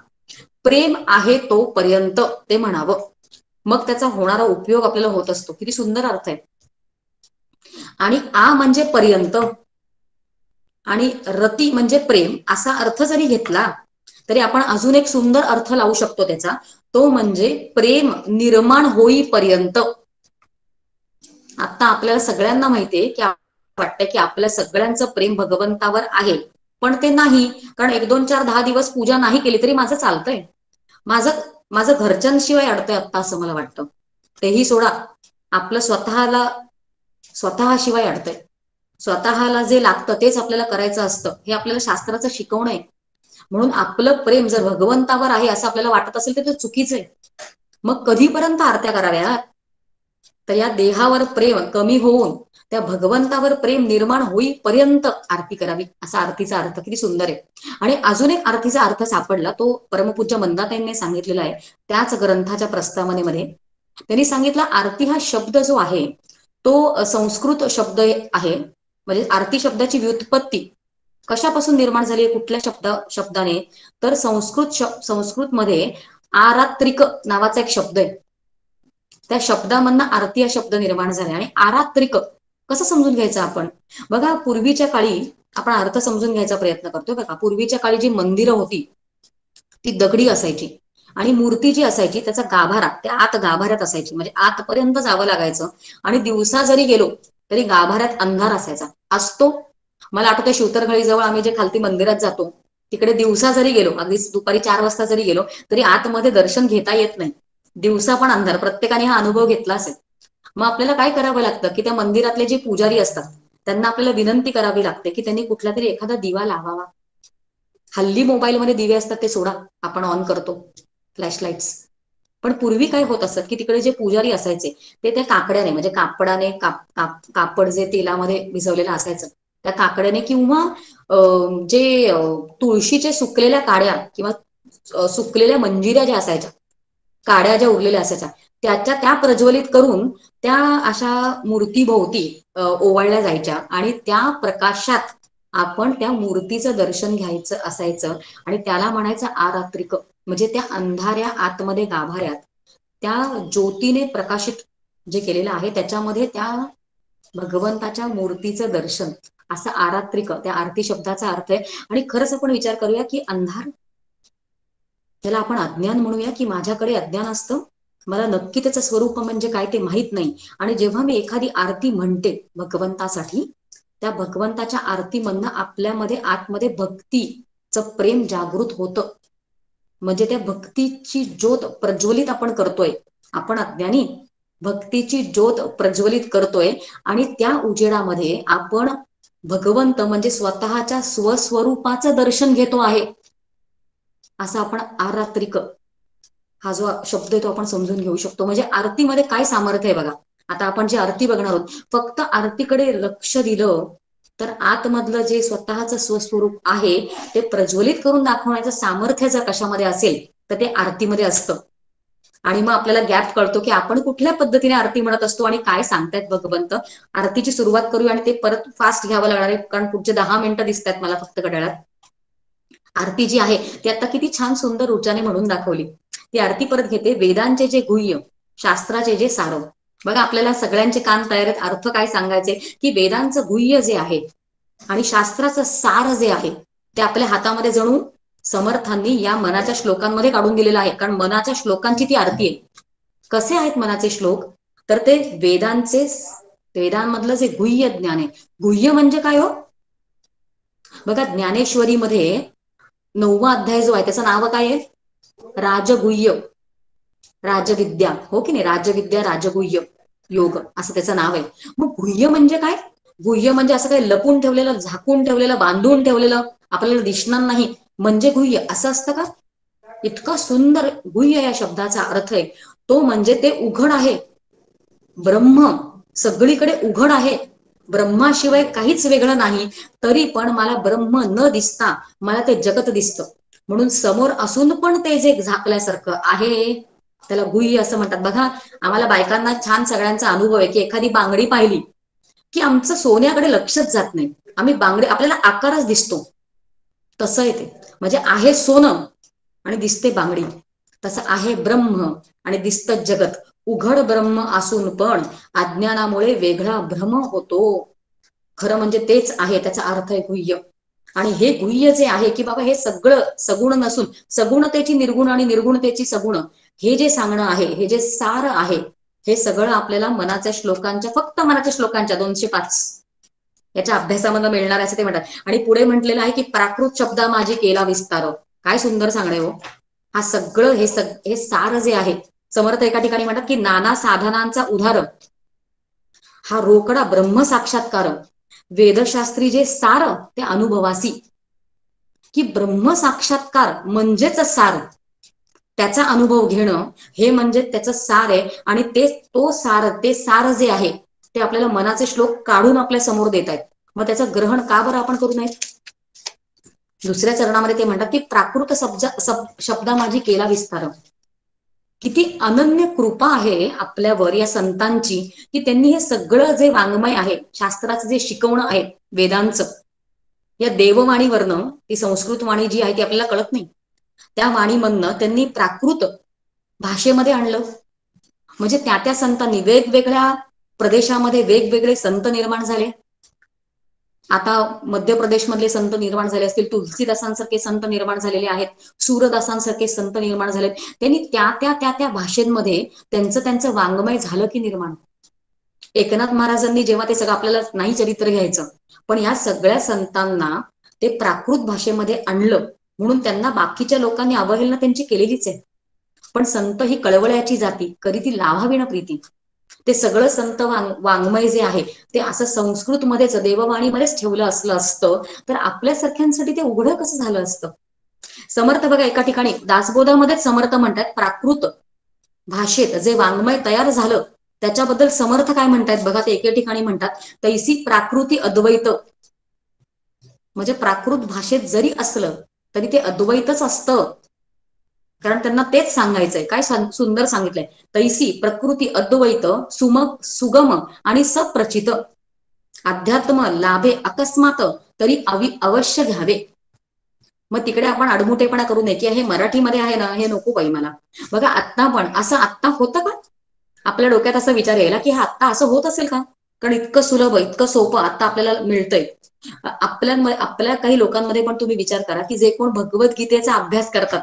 प्रेम आहे तोपर्यंत ते म्हणावं, मग त्याचा होणारा उपयोग आपल्याला होत असतो. किती सुंदर अर्थ आहे. आणि आ म्हणजे पर्यंत आणि रती म्हणजे प्रेम असा अर्थ जरी घेतला तरी आपण अजून एक सुंदर अर्थ लावू शकतो त्याचा, तो म्हणजे प्रेम निर्माण होईपर्यंत. आता आपल्याला सगळ्यांना माहितीये की वाटतं की आपल्या सगळ्यांचं प्रेम भगवंतावर आहे, पण ते नाही, कारण 1 2 4 10 दिवस पूजा नाही केली तरी माझं चालतंय, माझं घरच्यांशिवाय अडतंय आत्ता असं मला वाटतं. तेही सोडा, आपलं स्वतःशिवाय अडतंय. स्वतःला जे लागतं तेच आपल्याला करायचं असतं, हे आपल्याला शास्त्राचं शिकवणं आहे. म्हणून आपलं प्रेम जर भगवंतावर आहे असं आपल्याला वाटत असेल तर ते चुकीचं आहे. मग कधीपर्यंत आरत्या कराव्या, तर या देहावर प्रेम कमी होऊन त्या भगवंतावर प्रेम निर्माण होईपर्यंत आरती करावी, असा आरतीचा अर्थ. किती सुंदर आहे. आणि अजून एक आरतीचा अर्थ सापडला, तो परमपूज्य मंदाताईंनी सांगितलेला आहे त्याच ग्रंथाच्या प्रस्तावनेमध्ये. त्यांनी सांगितलं आरती हा शब्द जो आहे तो संस्कृत शब्द आहे. म्हणजे आरती शब्दाची व्युत्पत्ती कशापासून निर्माण झाली आहे, कुठल्या शब्दाने, तर संस्कृतमध्ये आरात्रिक नावाचा एक शब्द आहे, त्या शब्दामधनं आरती हा शब्द निर्माण झाला. आणि आरात्रिक कसं समजून घ्यायचं आपण, बघा पूर्वीच्या काळी आपण अर्थ समजून घ्यायचा प्रयत्न करतोय बघा. पूर्वीच्या काळी जी मंदिरं होती ती दगडी असायची आणि मूर्ती जी असायची त्याचा गाभारा त्या आत गाभाऱ्यात असायची, म्हणजे आतपर्यंत जावं लागायचं. आणि दिवसा जरी गेलो तरी गाभाऱ्यात अंधार असायचा असतो. मला आठवतं शिवतरगळी जवळ आम्ही जे खालती मंदिरात जातो तिकडे दिवसा जरी गेलो, अगदी दुपारी 4 वाजता जरी गेलो तरी आतमध्ये दर्शन घेता येत नाही, दिवसा पण अंधार. प्रत्येकाने हा अनुभव घेतला असेल. मग आपल्याला काय करावं लागतं की त्या मंदिरातले जे पुजारी असतात त्यांना आपल्याला विनंती करावी लागते की त्यांनी कुठला तरी एखादा दिवा लावावा. हल्ली मोबाईलमध्ये दिवे असतात ते सोडा, आपण ऑन करतो फ्लॅश लाईट्स. पण पूर्वी काय होत असत की तिकडे जे पुजारी असायचे ते त्या काकड्याने, म्हणजे कापड जे तेलामध्ये भिजवलेलं असायचं त्या काकड्याने किंवा जे तुळशीचे सुकलेल्या काड्या किंवा सुकलेल्या मंजिऱ्या ज्या असायच्या, काड्या ज्या उरलेल्या असायच्या त्या प्रज्वलित करून त्या अशा मूर्तीभोवती ओवाळल्या जायच्या आणि त्या प्रकाशात आपण त्या मूर्तीचं दर्शन घ्यायचं असायचं. आणि त्याला म्हणायचं आरात्रिक, म्हणजे त्या अंधाऱ्या आतमध्ये गाभाऱ्यात त्या ज्योतीने प्रकाशित जे केलेलं आहे त्याच्यामध्ये त्या भगवंताच्या मूर्तीचं दर्शन, असं आरात्रिक त्या आरती शब्दाचा अर्थ आहे. आणि खरंच आपण विचार करूया की अंधार, त्याला आपण अज्ञान म्हणूया की माझ्याकडे अज्ञान असतं, मला नक्की त्याचं स्वरूप म्हणजे काय ते माहित नाही. आणि जेव्हा मी एखादी आरती म्हणते भगवंतासाठी, त्या भगवंताच्या आरतीमधनं आपल्यामध्ये आतमध्ये भक्तीचं प्रेम जागृत होतं. म्हणजे त्या भक्तीची ज्योत प्रज्वलित आपण करतोय, आपण अज्ञानी भक्तीची ज्योत प्रज्वलित करतोय आणि त्या उजेडामध्ये आपण भगवंत म्हणजे स्वतःच्या स्वस्वरूपाचं दर्शन घेतो आहे. असं आपण आरात्रिक हा जो शब्द आहे तो आपण समजून घेऊ शकतो. म्हणजे आरतीमध्ये काय सामर्थ्य आहे बघा. आता आपण जे आरती बघणार आहोत, फक्त आरतीकडे लक्ष दिलं तर आतमधलं जे स्वतःचं स्वस्वरूप आहे ते प्रज्वलित करून दाखवण्याचं सामर्थ्य जर कशामध्ये असेल तर ते आरतीमध्ये असतं. आणि मग आपल्याला गॅप कळतो की आपण कुठल्या पद्धतीने आरती म्हणत असतो आणि काय सांगतायत भगवंत. आरतीची सुरुवात करूया आणि ते परत फास्ट घ्यावं लागणार आहे, कारण पुढचे 10 मिनिटं दिसत आहेत मला फक्त घड्याळात. आरती जी आहे ती आता किती छान सुंदर ऊर्जाने म्हणून दाखवली. ती आरती परत घेते. वेदांचे जे गुह्य, शास्त्राचे जे सार, बघा आपल्याला सगळ्यांचे कान तयार आहेत अर्थ काय सांगायचे की वेदांचं गुह्य जे आहे आणि शास्त्राचं सार जे आहे ते आपल्या हातामध्ये जणू समर्थांनी या मनाच्या श्लोकांमध्ये काढून दिलेलं आहे. कारण मनाच्या श्लोकांची ती आरती आहे. कसे आहेत मनाचे श्लोक, तर ते वेदांमधलं जे गुह्य ज्ञान आहे. गुह्य म्हणजे काय हो, बघा ज्ञानेश्वरीमध्ये 9वा अध्याय जो आहे त्याचं नाव काय आहे, राजगुह्य, राजविद्या, हो की नाही, राजविद्या राजगुह्य योग असं त्याचं नाव आहे. मग गुह्य म्हणजे काय, गुह्य म्हणजे असं काही लपून ठेवलेलं, झाकून ठेवलेलं, बांधून ठेवलेलं, आपल्याला दिसणार नाही म्हणजे गुह्य असं असतं का. इतका सुंदर गुह्य या शब्दाचा अर्थ आहे तो म्हणजे ते उघड आहे. ब्रह्म सगळीकडे उघड आहे, ब्रह्माशिवाय काहीच वेगळं नाही, तरी पण मला ब्रह्म न दिसता मला ते जगत दिसतं. म्हणून समोर असून पण ते जे झाकल्यासारखं आहे त्याला गुह्य असं म्हणतात. बघा आम्हाला बायकांना छान सगळ्यांचा अनुभव आहे की एखादी बांगडी पाहिली की आमचं सोन्याकडे लक्षच जात नाही, आम्ही बांगडी आपल्याला आकारच दिसतो. तसं आहे ते, म्हणजे आहे सोनं आणि दिसते बांगडी, तसं आहे ब्रह्म आणि दिसतं जगत. उघड ब्रह्म असून पण अज्ञानामुळे वेगळा भ्रम होतो. खरं म्हणजे तेच आहे, त्याचा अर्थ आहे गुह्य. आणि हे गुह्य जे आहे की बाबा हे सगळं सगुण नसून सगुणतेची निर्गुण आणि निर्गुणतेची सगुण, हे जे सांगणं आहे, हे जे सार आहे, हे सगळं आपल्याला मनाच्या श्लोकांच्या, फक्त मनाच्या श्लोकांच्या 205 याच्या अभ्यासामधून मिळणार असं ते म्हणतात. आणि पुढे म्हटलेलं आहे की प्राकृत शब्दा माझी केला विस्तार. काय सुंदर सांगणे हो. हा सगळं हे सार जे आहे, समर्थ एका ठिकाणी म्हणतात की नाना साधनांचा उदार हा रोकडा ब्रह्म साक्षात्कार, वेदशास्त्री जे सार ते अनुभवासी. की ब्रह्म साक्षात्कार म्हणजेच सार, त्याचा अनुभव घेणं हे म्हणजे त्याचं सार आहे. आणि ते सार जे आहे ते आपल्याला मनाचे श्लोक काढून आपल्या समोर देत आहेत. मग त्याचं ग्रहण का बरं आपण करू नये. दुसऱ्या चरणामध्ये ते म्हणतात की प्राकृत शब्दा माझी केला विस्तार. किती अनन्य कृपा आहे आपल्यावर या संतांची की त्यांनी हे सगळं जे वाङ्मय आहे, शास्त्राचं जे शिकवणं आहे वेदांचं, या देववाणीवरनं, ती संस्कृत वाणी जी आहे ती आपल्याला कळत नाही, त्या वाणीमधनं त्यांनी प्राकृत भाषेमध्ये आणलं. म्हणजे त्या संतांनी वेगवेगळ्या प्रदेशामध्ये वेगवेगळे संत निर्माण झाले. आता मध्य प्रदेशमधले संत निर्माण झाले असतील, तुलसीदासांसारखे संत निर्माण झालेले आहेत, सूरदासांसारखे संत निर्माण झालेत. त्यांनी त्या भाषेमध्ये त्यांचं वाङ्मय झालं की निर्माण. एकनाथ महाराजांनी जेव्हा ते सगळं, आपल्याला नाही चरित्र घ्यायचं, पण या सगळ्या संतांना ते प्राकृत भाषेमध्ये आणलं, म्हणून त्यांना बाकीच्या लोकांनी अवहेलना त्यांची केलेलीच आहे. पण संत ही कळवळ्याची जाती, कधी ती लाभावी ना प्रीती. ते सगळं संत वाङ्मय जे आहे ते असं संस्कृतमध्येच देववाणीमध्येच ठेवलं असतं तर आपल्यासारख्यांसाठी ते उघडं कसं झालं असतं. समर्थ बघा एका ठिकाणी दासबोधामध्येच समर्थ म्हणतात प्राकृत भाषेत जे वाङ्मय तयार झालं त्याच्याबद्दल समर्थ काय म्हणतात बघा. ते एके ठिकाणी म्हणतात तैसी प्राकृती अद्वैत. म्हणजे प्राकृत भाषेत जरी असलं तरी ते अद्वैतच असतं, कारण त्यांना तेच सांगायचंय. काय सुंदर सांगितलंय, तैसी प्रकृती अद्वैत सुगम आणि सप्रचित, अध्यात्म लाभे अकस्मात तरी अवश्य घ्यावे. मग तिकडे आपण अडमुटेपणा करू नये की हे मराठीमध्ये आहे ना, हे नको बाई मला. बघा आत्ता पण असं आत्ता होतं का, आपल्या डोक्यात असा विचार यायला की हा आत्ता असं होत असेल का, कारण इतकं सुलभ इतकं सोपं आता आपल्याला मिळतंय. आपल्या काही लोकांमध्ये पण तुम्ही विचार करा की जे कोण भगवद्गीतेचा अभ्यास करतात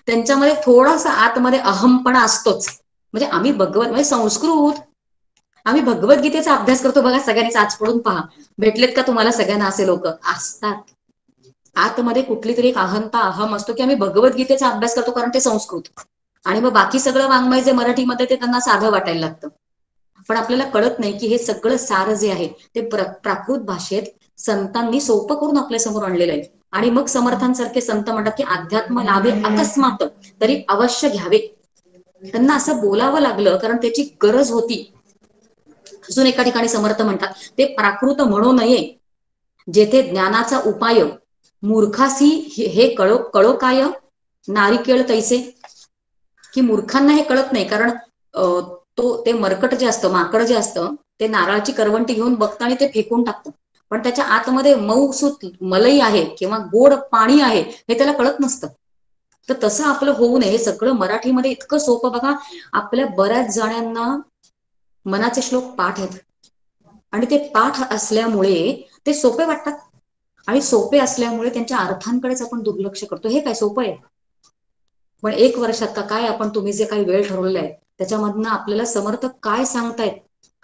त्यांच्यामध्ये थोडासा आतमध्ये अहमपणा असतोच. म्हणजे आम्ही म्हणजे संस्कृत, आम्ही भगवद्गीतेचा अभ्यास करतो. बघा सगळ्यांनी आज पडून पहा, भेटलेत का तुम्हाला सगळ्यांना असे लोक असतात. आतमध्ये कुठली तरी एक अहंता अहम असतो की आम्ही भगवद्गीतेचा अभ्यास करतो कारण ते संस्कृत, आणि मग बाकी सगळं वाङ्मय जे मराठीमध्ये ते त्यांना साधं वाटायला लागतं. पण आपल्याला कळत नाही की हे सगळं सार जे आहे ते प्राकृत भाषेत संतांनी सोपं करून आपल्या समोर आणलेलं आहे. आणि मग समर्थांसारखे संत म्हणतात की अध्यात्म लाभे अकस्मात तरी अवश्य घ्यावे. त्यांना असं बोलावं लागलं कारण त्याची गरज होती. अजून एका ठिकाणी समर्थ म्हणतात ते प्राकृत म्हणू नये जेथे ज्ञानाचा उपाय, मूर्खासी हे कळो काय नारिकेळ तैसे. की मूर्खांना हे कळत नाही, कारण ते मरकट जे असतं, माकड जे असतं ते नारळाची करवंटी घेऊन बघतं आणि ते फेकून टाकतं, पण त्याच्या आतमध्ये मऊसूत मलई आहे किंवा गोड पाणी आहे हे त्याला कळत नसतं. तर तसं आपलं होऊ नये. हे सगळं मराठीमध्ये इतकं सोपं. बघा आपल्या बऱ्याच जणांना मनाचे श्लोक पाठ आहेत आणि ते पाठ असल्यामुळे ते सोपे वाटतात, आणि सोपे असल्यामुळे त्यांच्या अर्थांकडेच आपण दुर्लक्ष करतो. हे काय सोपं आहे, पण 1 वर्षात का काय आपण तुम्ही जे काही वेळ ठरवलेला आहे त्याच्यामधनं आपल्याला समर्थ काय सांगतायत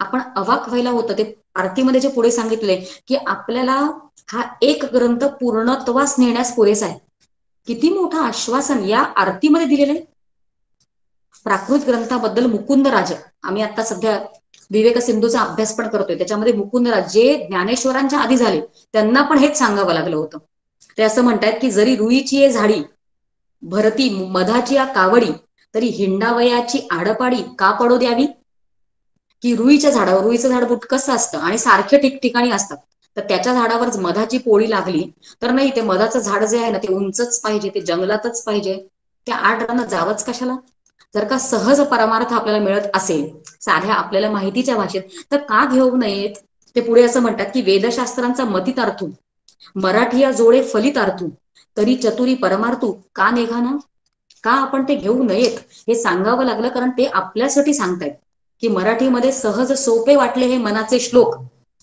आपण अवाक व्हायला होतं. ते आरतीमध्ये जे पुढे सांगितले की आपल्याला हा एक ग्रंथ पूर्णत्वास नेण्यास पुरेसा आहे. किती मोठं आश्वासन या आरतीमध्ये दिलेलं आहे. प्राकृत ग्रंथाबद्दल मुकुंदराज, आम्ही आता सध्या विवेक सिंधूचा अभ्यास पण करतोय, त्याच्यामध्ये मुकुंदराज जे ज्ञानेश्वरांच्या आधी झाले त्यांना पण हेच सांगावं लागलं होतं. ते असं म्हणतायत की जरी रुईची झाडी भरती मधाची या कावडी, तरी हिंडावयाची आडपाडी का पडो द्यावी. की रुईच्या झाडावर, रुईचं झाड बुटकस असतं आणि सारखे ठिकठिकाणी असतात, तर त्याच्या झाडावर मधाची पोळी लागली तर नाही, ते मधाचं झाड जे आहे ना ते उंचच पाहिजे, ते जंगलातच पाहिजे, त्या आड रानात जावंच कशाला. जर का सहज परमार्थ आपल्याला मिळत असेल साध्या आपल्याला माहितीच्या भाषेत, तर का घेऊ नयेत. ते पुढे असं म्हणतात की वेदशास्त्रांचा मतितार्थू, मराठीया जोडे फलितार्थू, तरी चतुरी परमार्थू का निघाना. का आपण ते घेऊ नयेत हे सांगावं लागलं, कारण ते आपल्यासाठी सांगतायत की मराठीमध्ये सहज सोपे वाटले हे मनाचे श्लोक,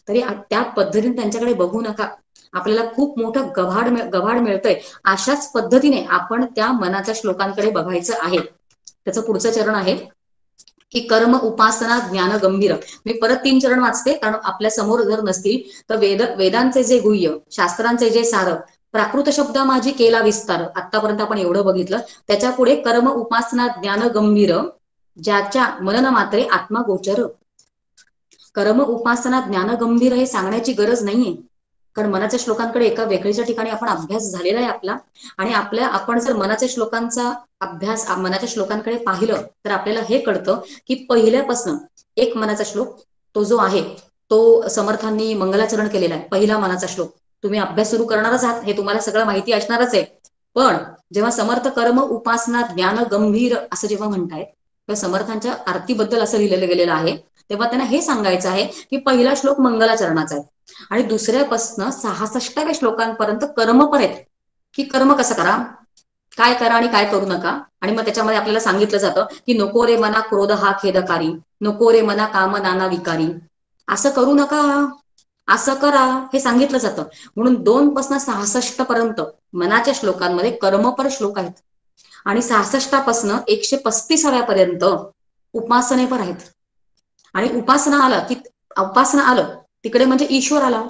तरी त्या पद्धतीने त्यांच्याकडे बघू नका. आपल्याला खूप मोठं गव्हाड मिळतंय. अशाच पद्धतीने आपण त्या मनाच्या श्लोकांकडे बघायचं आहे. त्याचं पुढचं चरण आहे की कर्म उपासना ज्ञान गंभीर. मी परत 3 चरण वाचते, कारण आपल्या समोर जर नसतील तर वेदांचे जे गुह्य, शास्त्रांचे जे सार, प्राकृत शब्द माझी केला विस्तार, आतापर्यंत आपण एवढं बघितलं. त्याच्या पुढे कर्म उपासना ज्ञान गंभीर, ज्याच्या मनन मात्रे आत्मा गोचर. कर्म उपासना ज्ञान गंभीर हे सांगण्याची गरज नाहीये, कारण मनाच्या श्लोकांकडे एका वेगळीच्या ठिकाणी आपण अभ्यास झालेला आहे आपला. आणि आपण जर मनाच्या श्लोकांचा अभ्यास मनाच्या श्लोकांकडे पाहिलं तर आपल्याला हे कळतं की पहिल्यापासून एक मनाचा श्लोक तो जो आहे तो समर्थांनी मंगलाचरण केलेला आहे. पहिला मनाचा श्लोक तुम्ही अभ्यास सुरू करणारच आहात, हे तुम्हाला सगळं माहिती असणारच आहे. पण जेव्हा समर्थ कर्म उपासना ज्ञान गंभीर असं जेव्हा म्हणतायत, तेव्हा समर्थांच्या आरतीबद्दल असं लिहिलेलं गेलेलं आहे, तेव्हा त्यांना हे सांगायचं आहे की पहिला श्लोक मंगलाचरणाचा आहे आणि दुसऱ्यापासून 66व्या श्लोकांपर्यंत कर्मपर आहेत की कर्म कसं करा, काय करा आणि काय करू नका. आणि मग त्याच्यामध्ये आपल्याला सांगितलं जातं की नको रे मना क्रोध हा खेदकारी, नको रे मना काम नाना विकारी, असं करू नका, असं करा, हे सांगितलं जातं. म्हणून 2 पासून 66 पर्यंत मनाच्या श्लोकांमध्ये कर्मपर श्लोक आहेत आणि 66 पासून 135व्या पर्यंत उपासनेपर आहेत. आणि उपासना आलं तिकडे म्हणजे ईश्वर आला.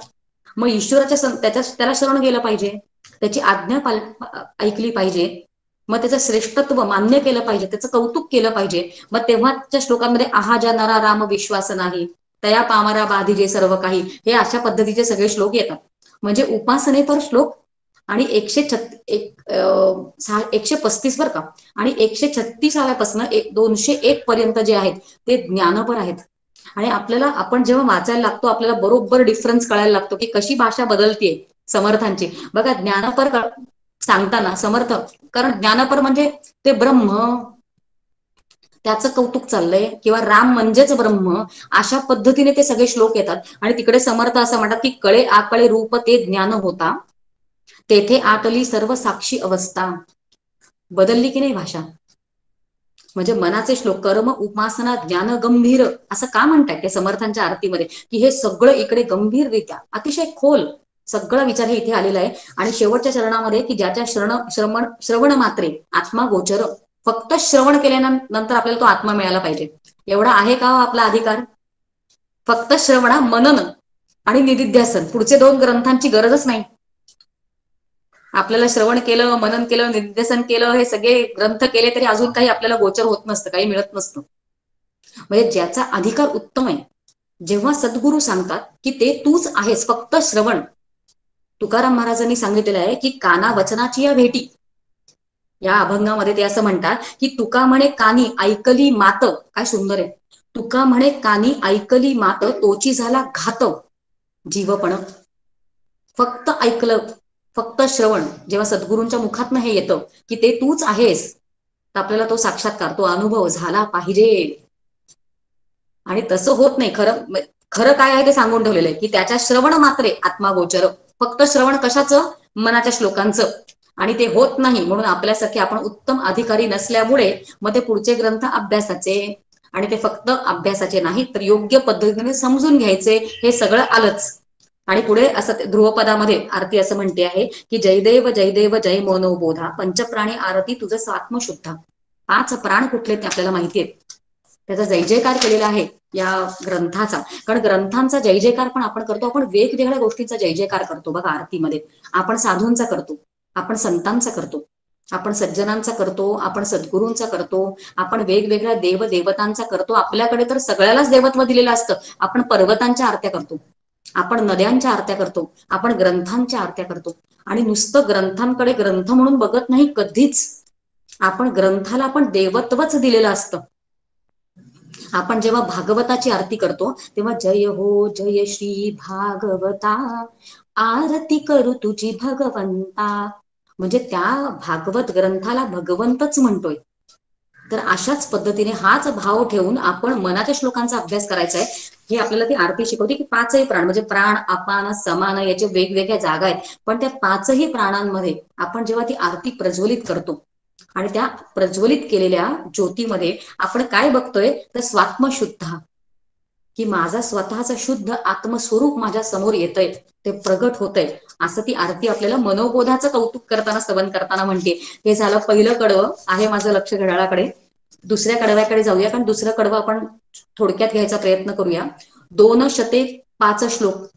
मग ईश्वराच्या त्याला शरण गेलं पाहिजे, त्याची आज्ञा ऐकली पाहिजे, मग त्याचं श्रेष्ठत्व मान्य केलं पाहिजे, त्याचं कौतुक केलं पाहिजे. मग तेव्हाच्या श्लोकांमध्ये आहा ज्या नरा राम विश्वास नाही, तया पामरा बाधिजे सर्व काही, हे अशा पद्धतीचे सगळे श्लोक येतात. म्हणजे उपासनेपर श्लोक आणि 135 बर का, आणि 136व्या पासून 201 पर्यंत जे आहेत ते ज्ञानपर आहेत. आणि आपण जेव्हा वाचायला लागतो आपल्याला बरोबर डिफरन्स कळायला लागतो की कशी भाषा बदलतीये समर्थांची. बघा ज्ञानपर सांगताना समर्थ, कारण ज्ञानपर म्हणजे ते ब्रह्म, त्याचं कौतुक चाललंय, किंवा राम म्हणजेच ब्रह्म, अशा पद्धतीने ते सगळे श्लोक येतात. आणि तिकडे समर्थ असं म्हणतात की कळे आकळे रूप ते ज्ञान होता, तेथे आटली सर्व साक्षी अवस्था. बदलली की नाही भाषा. म्हणजे मनाचे श्लोक कर्म उपासना ज्ञान गंभीर असं का म्हणतात ते समर्थांच्या आरतीमध्ये, की हे सगळं इकडे गंभीररित्या अतिशय खोल सगळा विचार हे इथे आलेला आहे. आणि शेवटच्या चरणामध्ये की ज्याच्या श्रवण मात्रे आत्मा गोचर, फक्त श्रवण केल्यानंतर आपल्याला तो आत्मा मिळाला पाहिजे, एवढा आहे का आपला अधिकार. फक्त श्रवणा मनन आणि निदिध्यासन, पुढचे 2 ग्रंथांची गरजच नाही. आपल्याला श्रवण केलं, मनन केलं, निदिध्यासन केलं, हे सगळे ग्रंथ केले तरी अजून काही आपल्याला गोचर होत नसतं, काही मिळत नसतं. म्हणजे ज्याचा अधिकार उत्तम आहे, जेव्हा सद्गुरू सांगतात की ते तूच आहेस, फक्त श्रवण. तुकाराम महाराजांनी सांगितलेलं आहे की काना वचनाची या भेटी, या अभंगामध्ये ते असं म्हणतात की तुका म्हणे कानी ऐकली मात, काय सुंदर आहे, तुका म्हणे कानी ऐकली मात, तोची झाला घात जीवपण. फक्त ऐकलं, फक्त श्रवण, जेव्हा सद्गुरूंच्या मुखातनं हे येतं की ते तूच आहेस, तर आपल्याला तो साक्षात्कार, तो अनुभव झाला पाहिजे. आणि तसं होत नाही. खरं काय आहे ते सांगून ठेवलेलं आहे की त्याच्या श्रवण मात्रे आत्मा गोचर, फक्त श्रवण कशाचं, मनाच्या श्लोकांचं. आणि ते होत नाही, म्हणून आपल्यासारखे आपण उत्तम अधिकारी नसल्यामुळे मग ते पुढचे ग्रंथ अभ्यासाचे, आणि ते फक्त अभ्यासाचे नाही तर योग्य पद्धतीने समजून घ्यायचे, हे सगळं आलंच. आणि पुढे असं ध्रुवपदामध्ये आरती असं म्हणते आहे की जयदेव जयदेव जय मनोबोधा, पंचप्राणी आरती तुझं आत्मशुद्धा. 5 प्राण कुठले ते आपल्याला माहिती आहेत, त्याचा जय जयकार केलेला आहे या ग्रंथाचा. कारण ग्रंथांचा जय जयकार पण आपण करतो, आपण वेगवेगळ्या गोष्टींचा जय जयकार करतो. बघा आरतीमध्ये आपण साधूंचा करतो, आपण संतांचा करतो, आपण सज्जनांचा करतो, आपण सद्गुरूंचा करतो, आपण वेगवेगळ्या देव देवतांचा करतो. आपल्याकडे तर सगळ्यालाच देवत्व दिलेलं असतं. आपण पर्वतांच्या आरत्या करतो, आपण नद्यांच्या आरत्या करतो, आपण ग्रंथांच्या आरत्या करतो. आणि नुसतं ग्रंथांकडे ग्रंथ म्हणून बघत नाही कधीच, आपण ग्रंथाला आपण देवत्वच दिलेलं असतं. आपण जेव्हा भागवताची आरती करतो तेव्हा जय हो जय श्री भागवता, आरती करू तुझी भगवंता, म्हणजे त्या भागवत ग्रंथाला भगवंतच म्हणतोय. तर अशाच पद्धतीने हाच भाव ठेवून आपण मनाच्या श्लोकांचा अभ्यास करायचा आहे. हे आपल्याला ती आरती शिकवते की पाचही प्राण म्हणजे प्राण, अपान, समान याचे वेगवेगळ्या जागा आहेत, पण त्या पाचही प्राणांमध्ये आपण जेव्हा ती आरती प्रज्वलित करतो आणि त्या प्रज्वलित केलेल्या ज्योतीमध्ये आपण काय बघतोय तर स्वात्मशुद्ध, की माझा स्वतःचा शुद्ध आत्मस्वरूप माझ्या समोर येतंय, ते प्रगट होतंय. असं ती आरती आपल्याला मनोबोधाचं कौतुक करताना, स्तवन करताना म्हणते. हे झालं पहिलं कडवं, आहे माझं लक्ष घड्याळाकडे. दुसऱ्या कडव्याकडे जाऊया, कारण दुसरं कडवं आपण थोडक्यात घ्यायचा प्रयत्न करूया. 205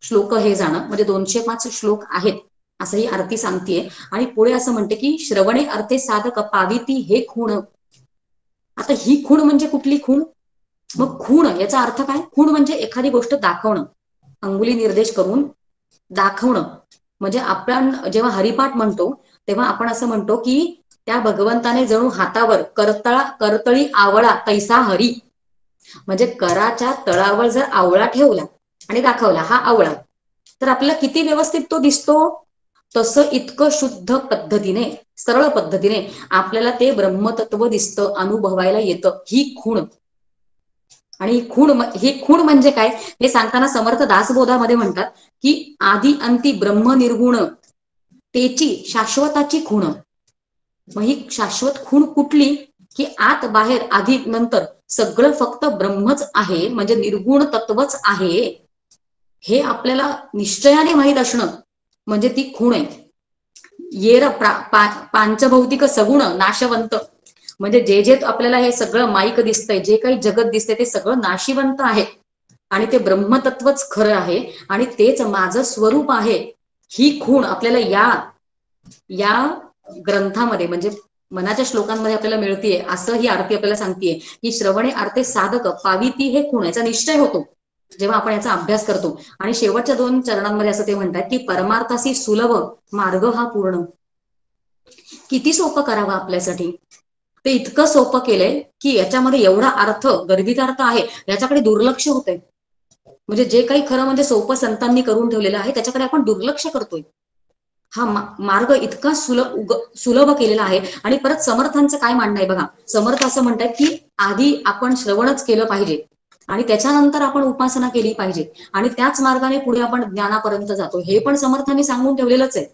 श्लोक हे जाणं म्हणजे 205 श्लोक आहेत असं ही आरती सांगतेय. आणि पुढे असं म्हणते की श्रवणे अर्थे साधक पाविती हे खूण. आता ही खूण म्हणजे कुठली खूण? मग खूण याचा अर्थ काय? खूण म्हणजे एखादी गोष्ट दाखवणं, अंगुली निर्देश करून दाखवणं. म्हणजे आपण जेव्हा हरिपाठ म्हणतो तेव्हा आपण असं म्हणतो की त्या भगवंताने जणू हातावर करतळी आवळा तैसा हरी, म्हणजे कराच्या तळावर जर आवळा ठेवला आणि दाखवला हा आवळा, तर आपल्याला किती व्यवस्थित तो दिसतो. तसं इतकं शुद्ध पद्धतीने, सरळ पद्धतीने आपल्याला ते ब्रह्मतत्व दिसतं, अनुभवायला येतं. ही खूण. आणि ही खूण म्हणजे काय हे सांगताना समर्थ दासबोधामध्ये म्हणतात की आदि अंती ब्रह्म निर्गुण तेची शाश्वताची खूण. मग ही शाश्वत खूण कुठली? की आत बाहेर आधी नंतर सगळं फक्त ब्रह्मच आहे, म्हणजे निर्गुण तत्वच आहे, हे आपल्याला निश्चयाने माहीत असणं म्हणजे ती खूण आहे. येर पांचभौतिक सगुण नाशवंत, म्हणजे जे जे आपल्याला हे सगळं माईक दिसतंय, जे काही जगत दिसतंय ते सगळं नाशिवंत आहे आणि ते ब्रह्मतत्वच खरं आहे आणि तेच माझं स्वरूप आहे. ही खूण आपल्याला या ग्रंथामध्ये म्हणजे मनाच्या श्लोकांमध्ये आपल्याला मिळतीये. असं ही आरती आपल्याला सांगतेय की श्रवणे अर्थे साधक पाविती हे खूण, याचा निश्चय होतो जेव्हा आपण याचा अभ्यास करतो. आणि शेवटच्या 2 चरणांमध्ये असं ते म्हणतात की परमार्थासी सुलभ मार्ग हा पूर्ण. किती सोपं करावं आपल्यासाठी, ते इतकं सोपं केलंय की याच्यामध्ये एवढा अर्थ, गर्भित अर्थ आहे, याच्याकडे दुर्लक्ष होतंय. म्हणजे जे काही खरं म्हणजे सोपं संतांनी करून ठेवलेलं आहे त्याच्याकडे आपण दुर्लक्ष करतोय. हा मार्ग इतका सुलभ केलेला आहे. आणि परत समर्थांचं काय म्हणणं आहे बघा. समर्थ असं म्हणतात की आधी आपण श्रवणच केलं पाहिजे आणि त्याच्यानंतर आपण उपासना केली पाहिजे आणि त्याच मार्गाने पुढे आपण ज्ञानापर्यंत जातो. हे पण समर्थांनी सांगून ठेवलेलंच आहे.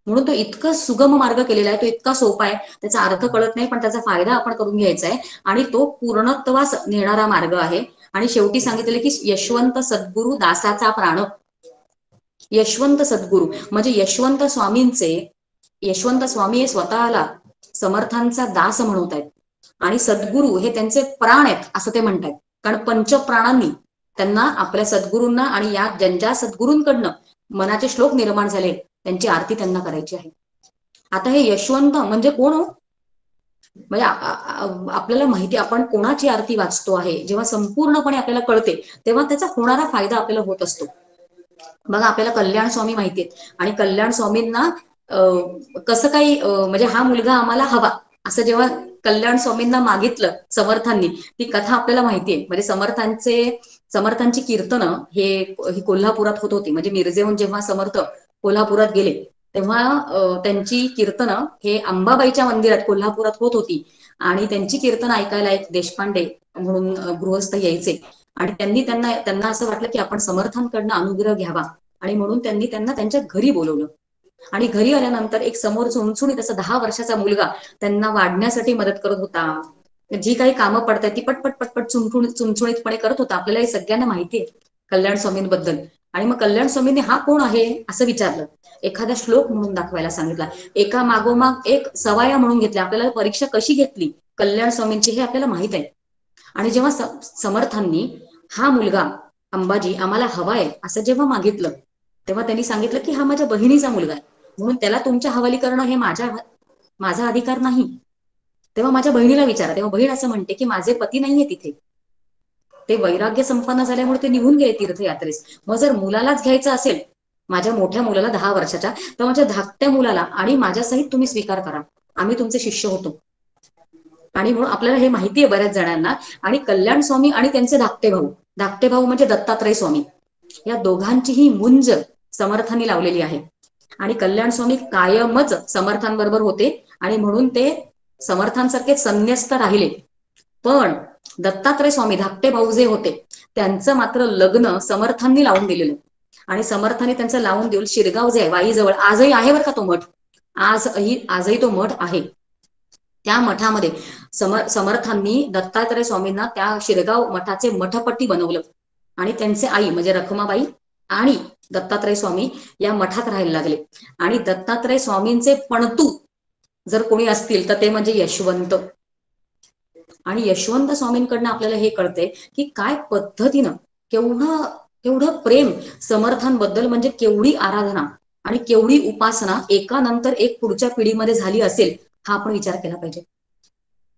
म्हणून तो इतका सुगम मार्ग केलेला आहे, तो इतका सोपा आहे, त्याचा अर्थ कळत नाही पण त्याचा फायदा आपण करून घ्यायचा आहे आणि तो पूर्णत्वास नेणारा मार्ग आहे. आणि शेवटी सांगितले की यशवंत सद्गुरु दासाचा प्राण. यशवंत सद्गुरु म्हणजे यशवंत स्वामी हे स्वतःला समर्थांचा दास म्हणत आहेत आणि सद्गुरु हे त्यांचे प्राण आहेत असं ते म्हणतात. कारण पंचप्राणांनी त्यांना, आपल्या सद्गुरूंना आणि या ज्यांच्या सद्गुरूंकडनं मनाचे श्लोक निर्माण झाले त्यांची आरती त्यांना करायची आहे. आता हे यशवंत म्हणजे कोण हो? म्हणजे आपल्याला माहिती, आपण कोणाची आरती वाचतो आहे जेव्हा संपूर्णपणे आपल्याला कळते तेव्हा त्याचा होणारा फायदा आपल्याला होत असतो. बघा आपल्याला कल्याण स्वामी माहिती आहेत आणि कल्याण स्वामींना कसं काही म्हणजे हा मुलगा आम्हाला हवा असं जेव्हा कल्याण स्वामींना मागितलं समर्थांनी, ती कथा आपल्याला माहितीये. म्हणजे समर्थांची कीर्तनं ही कोल्हापुरात होत होती. म्हणजे मिरजेहून जेव्हा समर्थ कोल्हापुरात गेले तेव्हा त्यांची कीर्तनं हे अंबाबाईच्या मंदिरात कोल्हापुरात होत होती आणि त्यांची कीर्तन ऐकायला एक देशपांडे म्हणून गृहस्थ यायचे आणि त्यांना असं वाटलं की आपण समर्थांकडनं अनुग्रह घ्यावा आणि म्हणून त्यांनी त्यांना त्यांच्या घरी बोलवलं. आणि घरी आल्यानंतर एक समोर चुणचुणीत असा 10 वर्षाचा मुलगा त्यांना वाढण्यासाठी मदत करत होता. जी काही कामं पडतात ती पटपट चुणचुणीतपणे करत होता. आपल्याला हे सगळ्यांना माहिती आहे कल्याण स्वामींबद्दल. आणि मग कल्याण स्वामींनी हा कोण आहे असं विचारलं, एखादा श्लोक म्हणून दाखवायला सांगितला, एका मागोमाग एक सवाया म्हणून घेतल्या. आपल्याला परीक्षा कशी घेतली कल्याण स्वामींची हे आपल्याला माहित आहे. आणि जेव्हा समर्थांनी हा मुलगा अंबाजी आम्हाला हवाय असं जेव्हा मागितलं तेव्हा त्यांनी सांगितलं की हा माझ्या बहिणीचा मुलगा आहे, म्हणून त्याला तुमच्या हवाली करणं हे माझा अधिकार नाही. तेव्हा माझ्या बहिणीला विचारा. तेव्हा बहीण असं म्हणते की माझे पती नाहीये तिथे, ते वैराग्य संपन्न झाल्यामुळे ते निघून गेले तीर्थयात्रेस. मग जर मुलालाच घ्यायचं असेल, माझ्या मोठ्या मुलाला 10 वर्षाच्या, तर माझ्या धाकट्या मुलाला आणि माझ्या सहित तुम्ही स्वीकार करा, आम्ही तुमचे शिष्य होतो. आणि म्हणून आपल्याला हे माहिती आहे बऱ्याच जणांना. आणि कल्याण स्वामी आणि त्यांचे धाकटे भाऊ म्हणजे दत्तात्रय स्वामी, या दोघांचीही मुंज समर्थांनी लावलेली आहे. आणि कल्याण स्वामी कायमच समर्थांबरोबर होते आणि म्हणून ते समर्थांसारखे संन्यस्त राहिले. पण दत्तात्रय स्वामी धाकटे भाऊ जे होते त्यांचं मात्र लग्न समर्थांनी लावून दिलेलं. आणि समर्थांनी त्यांचं लावून देऊन शिरगाव जे आहे वाईजवळ, आजही आहे बरं का तो मठ, आजही तो मठ आहे. त्या मठामध्ये समर्थांनी दत्तात्रय स्वामींना त्या शिरगाव मठाचे मठपट्टी बनवलं. आणि त्यांचे आई म्हणजे रखमाबाई आणि दत्तात्रय स्वामी या मठात राहायला लागले. आणि दत्तात्रय स्वामींचे पणतू जर कोणी असतील तर ते म्हणजे यशवंत. आणि यशवंत स्वामींकडनं आपल्याला हे कळते की काय पद्धतीनं केवढं प्रेम समर्थांबद्दल, म्हणजे केवढी आराधना आणि केवढी उपासना एकानंतर एक पुढच्या पिढीमध्ये झाली असेल, हा आपण विचार केला पाहिजे.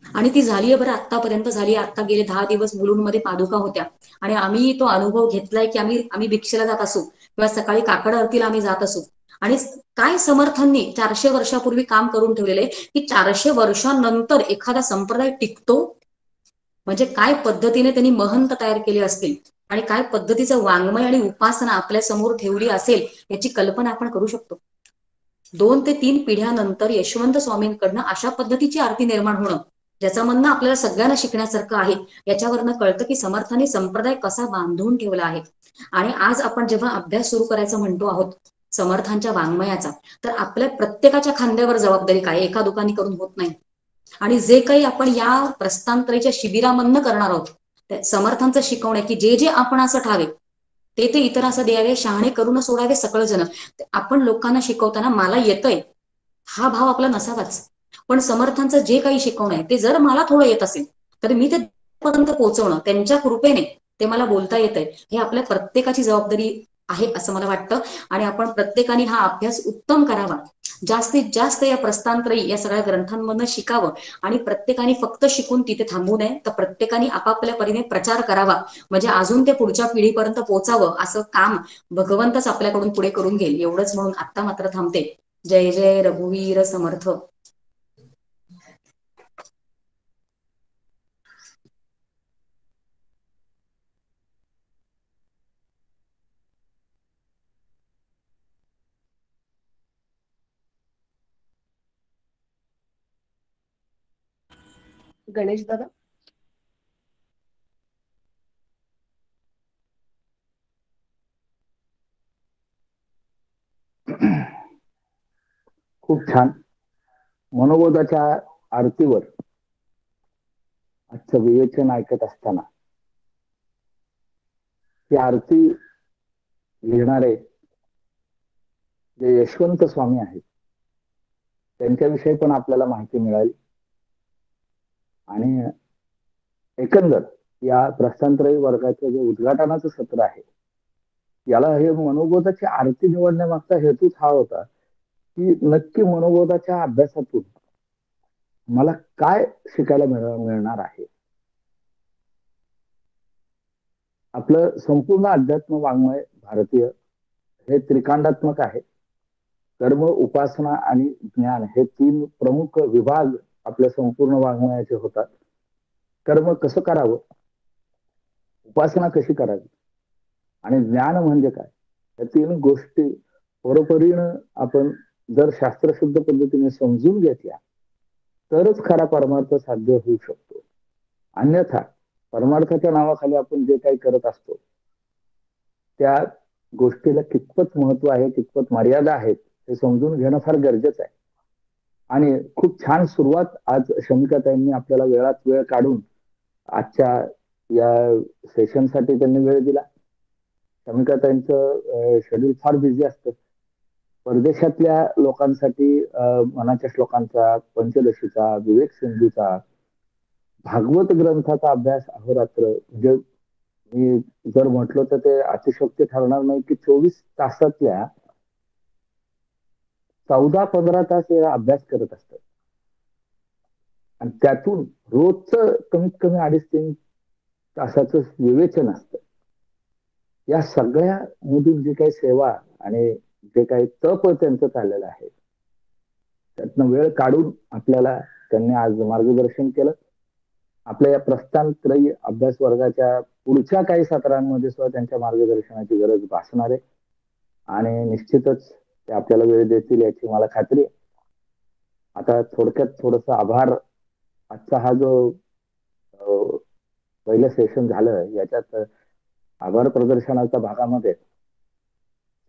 आणि ती झालीये बरं, आतापर्यंत झाली. आता गेले 10 दिवस मुलुंडमध्ये पादुका होत्या आणि आम्ही तो अनुभव घेतलाय की आम्ही भिक्षेला जात असू किंवा सकाळी काकड आरतीला आम्ही जात असू. आणि काय समर्थांनी 400 वर्षापूर्वी काम करून ठेवलेले की 400 वर्षांनंतर एखादा संप्रदाय टिकतो, म्हणजे काय पद्धतीने त्यांनी महंत तयार केले असतील आणि काय पद्धतीचं वाङ्मय आणि उपासना आपल्या समोर ठेवली असेल याची कल्पना आपण करू शकतो. 2 ते 3 पिढ्यानंतर यशवंत स्वामींकडनं अशा पद्धतीची आरती निर्माण होणं, ज्याचं म्हणणं आपल्याला सगळ्यांना शिकण्यासारखं आहे. याच्यावरनं कळतं की समर्थांनी संप्रदाय कसा बांधून ठेवला आहे. आणि आज आपण जेव्हा अभ्यास सुरू करायचा म्हणतो आहोत समर्थांच्या वाङ्मयाचा, तर आपल्या प्रत्येकाच्या खांद्यावर जबाबदारी काय, एका दुकानी करून होत नाही. आणि जे काही आपण या प्रस्थानत्रयीच्या शिबिरामधनं करणार आहोत समर्थांचं शिकवणं की जे आपण असं ठावे ते इतर असं द्यावे, शहाणे करून सोडावे सकळ जण. आपण लोकांना शिकवताना मला येतंय हा भाव आपला नसावाच. पण समर्थांचं जे काही शिकवणं आहे ते जर मला थोडं येत असेल तर मी ते पर्यंत पोहोचवणं, त्यांच्या कृपेने ते मला बोलता येतंय, हे आपल्या प्रत्येकाची जबाबदारी आहे असं मला वाटतं. आणि आपण प्रत्येकाने हा अभ्यास उत्तम करावा, जास्तीत जास्त या प्रस्थानत्रयी या सगळ्या ग्रंथांमधनं शिकावं. आणि प्रत्येकाने फक्त शिकून तिथे थांबू नये, तर प्रत्येकाने आपापल्या परीने प्रचार करावा, म्हणजे अजून ते पुढच्या पिढीपर्यंत पोहोचावं. असं काम भगवंतच आपल्याकडून पुढे करून घेईल. एवढंच म्हणून आता मात्र थांबते. जय जय रघुवीर समर्थ. गणेश दादा. खूप छान. मनोबोधाच्या आरतीवर आजचं विवेचन ऐकत असताना ही आरती लिहिणारे जे यशवंत स्वामी आहेत त्यांच्याविषयी पण आपल्याला माहिती मिळाली. आणि एकंदर या प्रस्थानत्रयी वर्गाचं जे उद्घाटनाचं सत्र आहे याला हे मनोबोधाची आरती निवडण्यामागचा हेतूच हा होता की नक्की मनोबोधाच्या अभ्यासातून मला काय शिकायला मिळणार आहे. आपलं संपूर्ण अध्यात्म वाङ्मय भारतीय हे त्रिकांडात्मक आहे. कर्म, उपासना आणि ज्ञान हे 3 प्रमुख विभाग आपल्या संपूर्ण वाङ्मयाचे होतात. कर्म कसं करावं, उपासना कशी करावी आणि ज्ञान म्हणजे काय, या 3 गोष्टी बरोबरीनं आपण जर शास्त्रशुद्ध पद्धतीने समजून घेतल्या तरच खरा परमार्थ साध्य होऊ शकतो. अन्यथा परमार्थाच्या नावाखाली आपण जे काही करत असतो त्या गोष्टीला कितपत महत्व आहे, कितपत मर्यादा आहेत हे समजून घेणं फार गरजेचं आहे. आणि खूप छान सुरुवात आज शमिकाताईंनी आपल्याला वेळात वेळ काढून आजच्या या सेशनसाठी त्यांनी वेळ दिला. शमिकाताईंचं शेड्यूल फार बिझी असतं. परदेशातल्या लोकांसाठी मनाच्या श्लोकांचा, पंचदशीचा, विवेक सिंधूचा, भागवत ग्रंथाचा अभ्यास अहोरात्र, म्हणजे मी जर म्हटलं तर ते अतिशयोक्ती ठरणार नाही की 24 तासातल्या 14-15 तास या अभ्यास करत असतात. आणि त्यातून रोजचं कमीत कमी 2.5-3 तासाचं विवेचन असतं. या सगळ्या मधून जी काही सेवा आणि जे काही तप त्यांचं चाललेलं आहे त्यातनं वेळ काढून आपल्याला त्यांनी आज मार्गदर्शन केलं. आपल्या या प्रस्थानत्रयी अभ्यास वर्गाच्या पुढच्या काही सत्रांमध्ये सुद्धा त्यांच्या मार्गदर्शनाची गरज भासणार आहे आणि निश्चितच ते आपल्याला वेळ देतील याची मला खात्री आहे. आता थोडक्यात थोडस आभार. आजचा हा जो पहिलं सेशन झालं याच्यात आभार प्रदर्शनाच्या भागामध्ये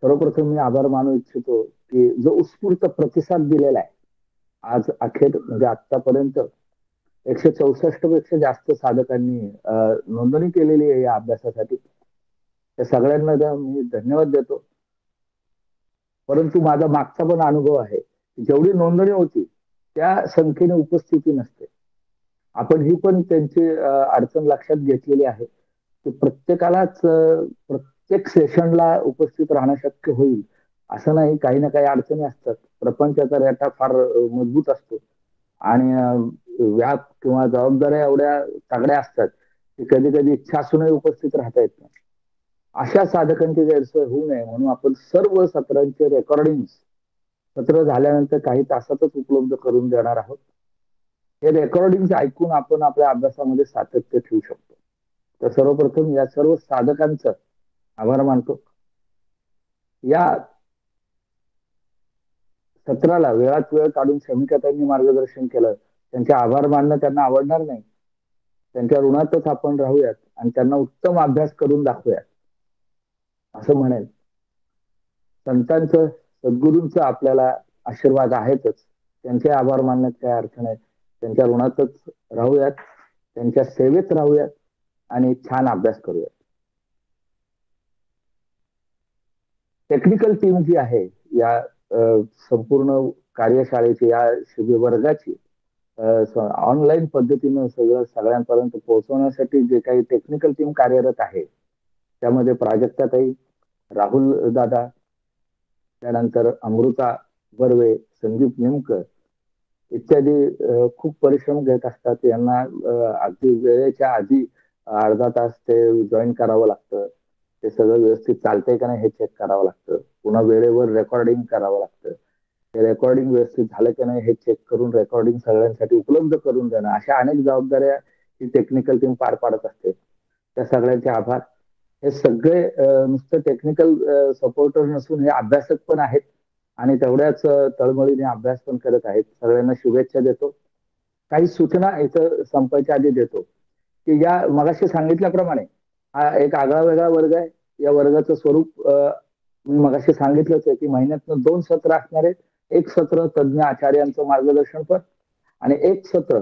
सर्वप्रथम मी आभार मानू इच्छितो की जो उत्स्फूर्त प्रतिसाद दिलेला आहे आज अखेर म्हणजे आतापर्यंत 164 पेक्षा जास्त साधकांनी नोंदणी केलेली आहे या अभ्यासासाठी. त्या सगळ्यांना मी धन्यवाद देतो. परंतु माझा मागचा पण अनुभव आहे जेवढी नोंदणी होती त्या संख्येने उपस्थिती नसते. आपण ही पण त्यांची अडचण लक्षात घेतलेली आहे की प्रत्येकालाच प्रत्येक सेशनला उपस्थित राहणं शक्य होईल असं नाही. काही ना काही अडचणी असतात. प्रपंचाचा रेटा फार मजबूत असतो आणि व्याप किंवा जबाबदाऱ्या एवढ्या तगड्या असतात की कधी कधी इच्छा असूनही उपस्थित राहता येत नाही. अशा साधकांची गैरसोय होऊ नये म्हणून आपण सर्व सत्रांचे रेकॉर्डिंग सत्र झाल्यानंतर काही तासातच उपलब्ध करून देणार आहोत. हे रेकॉर्डिंग ऐकून आपण आपल्या अभ्यासामध्ये सातत्य ठेवू शकतो. तर सर्वप्रथम या सर्व साधकांचं आभार मानतो. या सत्राला वेळात वेळ काढून शमिकाताईंनी मार्गदर्शन केलं. त्यांचे आभार मानणं त्यांना आवडणार नाही. त्यांच्या ऋणातच आपण राहूयात आणि त्यांना उत्तम अभ्यास करून दाखवूयात असं म्हणेल. संतांचं सद्गुरूंचं आपल्याला आशीर्वाद आहेतच. त्यांचे आभार मानण्यात काय अर्थ नाही. त्यांच्या ऋणातच राहूयात, त्यांच्या सेवेत राहूयात आणि छान अभ्यास करूयात. टेक्निकल टीम जी आहे या संपूर्ण कार्यशाळेची या वर्गाची ऑनलाईन पद्धतीनं सगळ्यांपर्यंत पोहोचवण्यासाठी जे काही टेक्निकल टीम कार्यरत आहे त्यामध्ये प्राजक्ताताई, राहुल दादा, त्यानंतर अमृता बर्वे, संदीप निमकर इत्यादी खूप परिश्रम घेत असतात. यांना अगदी वेळेच्या आधी अर्धा तास ते जॉईन करावं लागतं. ते सगळं व्यवस्थित चालतंय का नाही हे चेक करावं लागतं. पुन्हा वेळेवर रेकॉर्डिंग करावं लागतं. ते रेकॉर्डिंग व्यवस्थित झालं की नाही हे चेक करून रेकॉर्डिंग सगळ्यांसाठी उपलब्ध करून देणं अशा अनेक जबाबदाऱ्या ही टेक्निकल टीम पार पाडत असते. त्या सगळ्यांचे आभार. हे सगळे नुसतं टेक्निकल सपोर्टर नसून हे अभ्यासक पण आहेत आणि तेवढ्याच तळमळीने अभ्यास पण करत आहेत. सगळ्यांना शुभेच्छा देतो. काही सूचना इथं संपायच्या आधी देतो की या मगाशी सांगितल्याप्रमाणे हा एक आगळा वेगळा वर्ग आहे. या वर्गाचं स्वरूप मी मगाशी सांगितलंच आहे की महिन्यातनं 2 सत्र असणार आहेत. एक सत्र तज्ज्ञ आचार्यांचं मार्गदर्शन पण आणि एक सत्र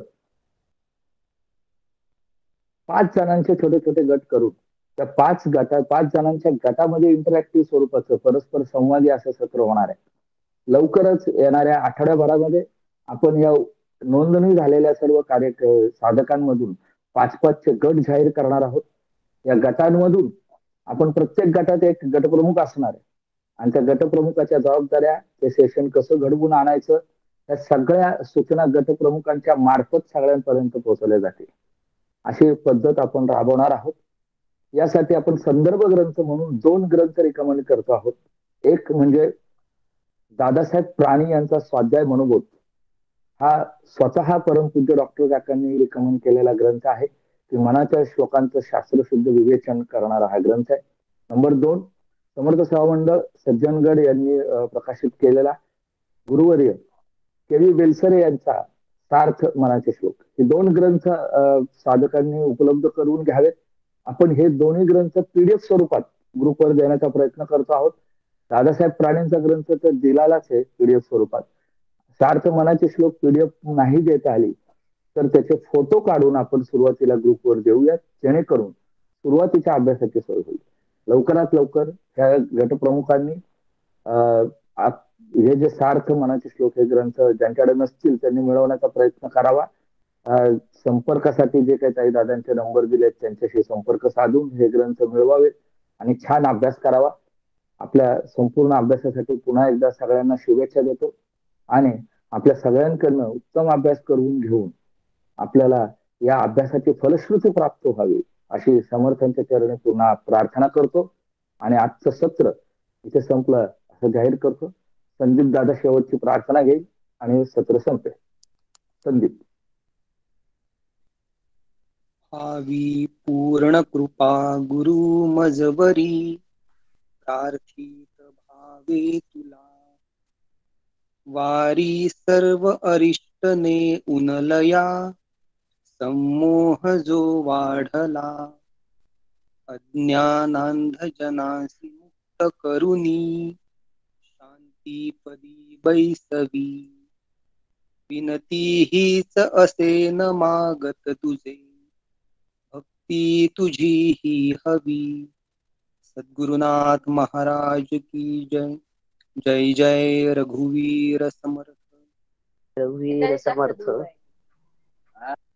5 जणांचे छोटे छोटे गट करून त्या 5 जणांच्या गटामध्ये इंटरॅक्टिव्ह स्वरूपाचं परस्पर संवादी असं सत्र होणार आहे. लवकरच येणाऱ्या आठवड्याभरामध्ये आपण या नोंदणी झालेल्या सर्व साधकांमधून 5-5 चे गट जाहीर करणार आहोत. या गटांमधून आपण प्रत्येक गटात एक गटप्रमुख असणार आहे आणि त्या गटप्रमुखाच्या जबाबदाऱ्या ते सेशन कसं घडवून आणायचं त्या सगळ्या सूचना गटप्रमुखांच्या मार्फत सगळ्यांपर्यंत पोहोचवल्या जातील अशी पद्धत आपण राबवणार आहोत. यासाठी आपण संदर्भ ग्रंथ म्हणून 2 ग्रंथ रिकमेंड करतो आहोत. एक म्हणजे दादासाहेब प्राणी यांचा स्वाध्याय मनोबोध हा स्वतः परमपूज्य डॉक्टर काकांनी रिकमेंड केलेला ग्रंथ आहे की मनाच्या श्लोकांचं शास्त्रशुद्ध विवेचन करणारा हा ग्रंथ आहे. नंबर 2 समर्थ सेवामंडळ सज्जनगड यांनी प्रकाशित केलेला गुरुवर्य के.व्ही. बेलसरे यांचा सार्थ मनाचे श्लोक हे 2 ग्रंथ साधकांनी उपलब्ध करून घ्यावेत. आपण हे दोन्ही ग्रंथ पीडीएफ स्वरूपात ग्रुपवर देण्याचा प्रयत्न करतो आहोत. दादासाहेब प्राणींचा ग्रंथ तर दिलालाच आहे पीडीएफ स्वरूपात. सार्थ मनाचे श्लोक पीडीएफ नाही देता आली तर त्याचे फोटो काढून आपण सुरुवातीला ग्रुपवर देऊयात जेणेकरून सुरुवातीच्या अभ्यासाची सोय होईल. लवकरात लवकर ह्या गटप्रमुखांनी हे जे सार्थ मनाचे श्लोक हे ग्रंथ ज्यांच्याकडे नसतील त्यांनी मिळवण्याचा प्रयत्न करावा. संपर्कासाठी जे काही ताई दादांचे नंबर दिलेत त्यांच्याशी संपर्क साधून हे ग्रंथ मिळवावेत आणि छान अभ्यास करावा. आपल्या संपूर्ण अभ्यासासाठी पुन्हा एकदा सगळ्यांना शुभेच्छा देतो आणि आपल्या सगळ्यांकडनं उत्तम अभ्यास करून घेऊन आपल्याला या अभ्यासाची फलश्रुती प्राप्त व्हावी अशी समर्थांच्या चरणी पुन्हा प्रार्थना करतो आणि आजचं सत्र इथे संपलं असं जाहीर करतो. संदीप दादा शेवटची प्रार्थना घेईल आणि सत्र संपेल. संदीप. भावी पूर्ण कृपा गुरु मजबरी प्रार्थित भावे तुला वारी सर्व अरिष्टने उनलया संमोह जो वाढला अज्ञानांधजनासी मुक्त करुणी शांतीपदी बैसवी विनती हीच असे न मागत तुझे भक्ती तुझी ही हवी सद्गुरुनाथ महाराज की जय जय जय रघुवीर समर्थ रघुवीर समर्थ.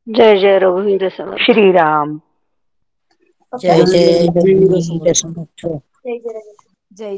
जय जय रघुवीर समर्थ. श्रीराम. जय जय जय जय रघुवीर रघुवीर समर्थ. समर्थ. जय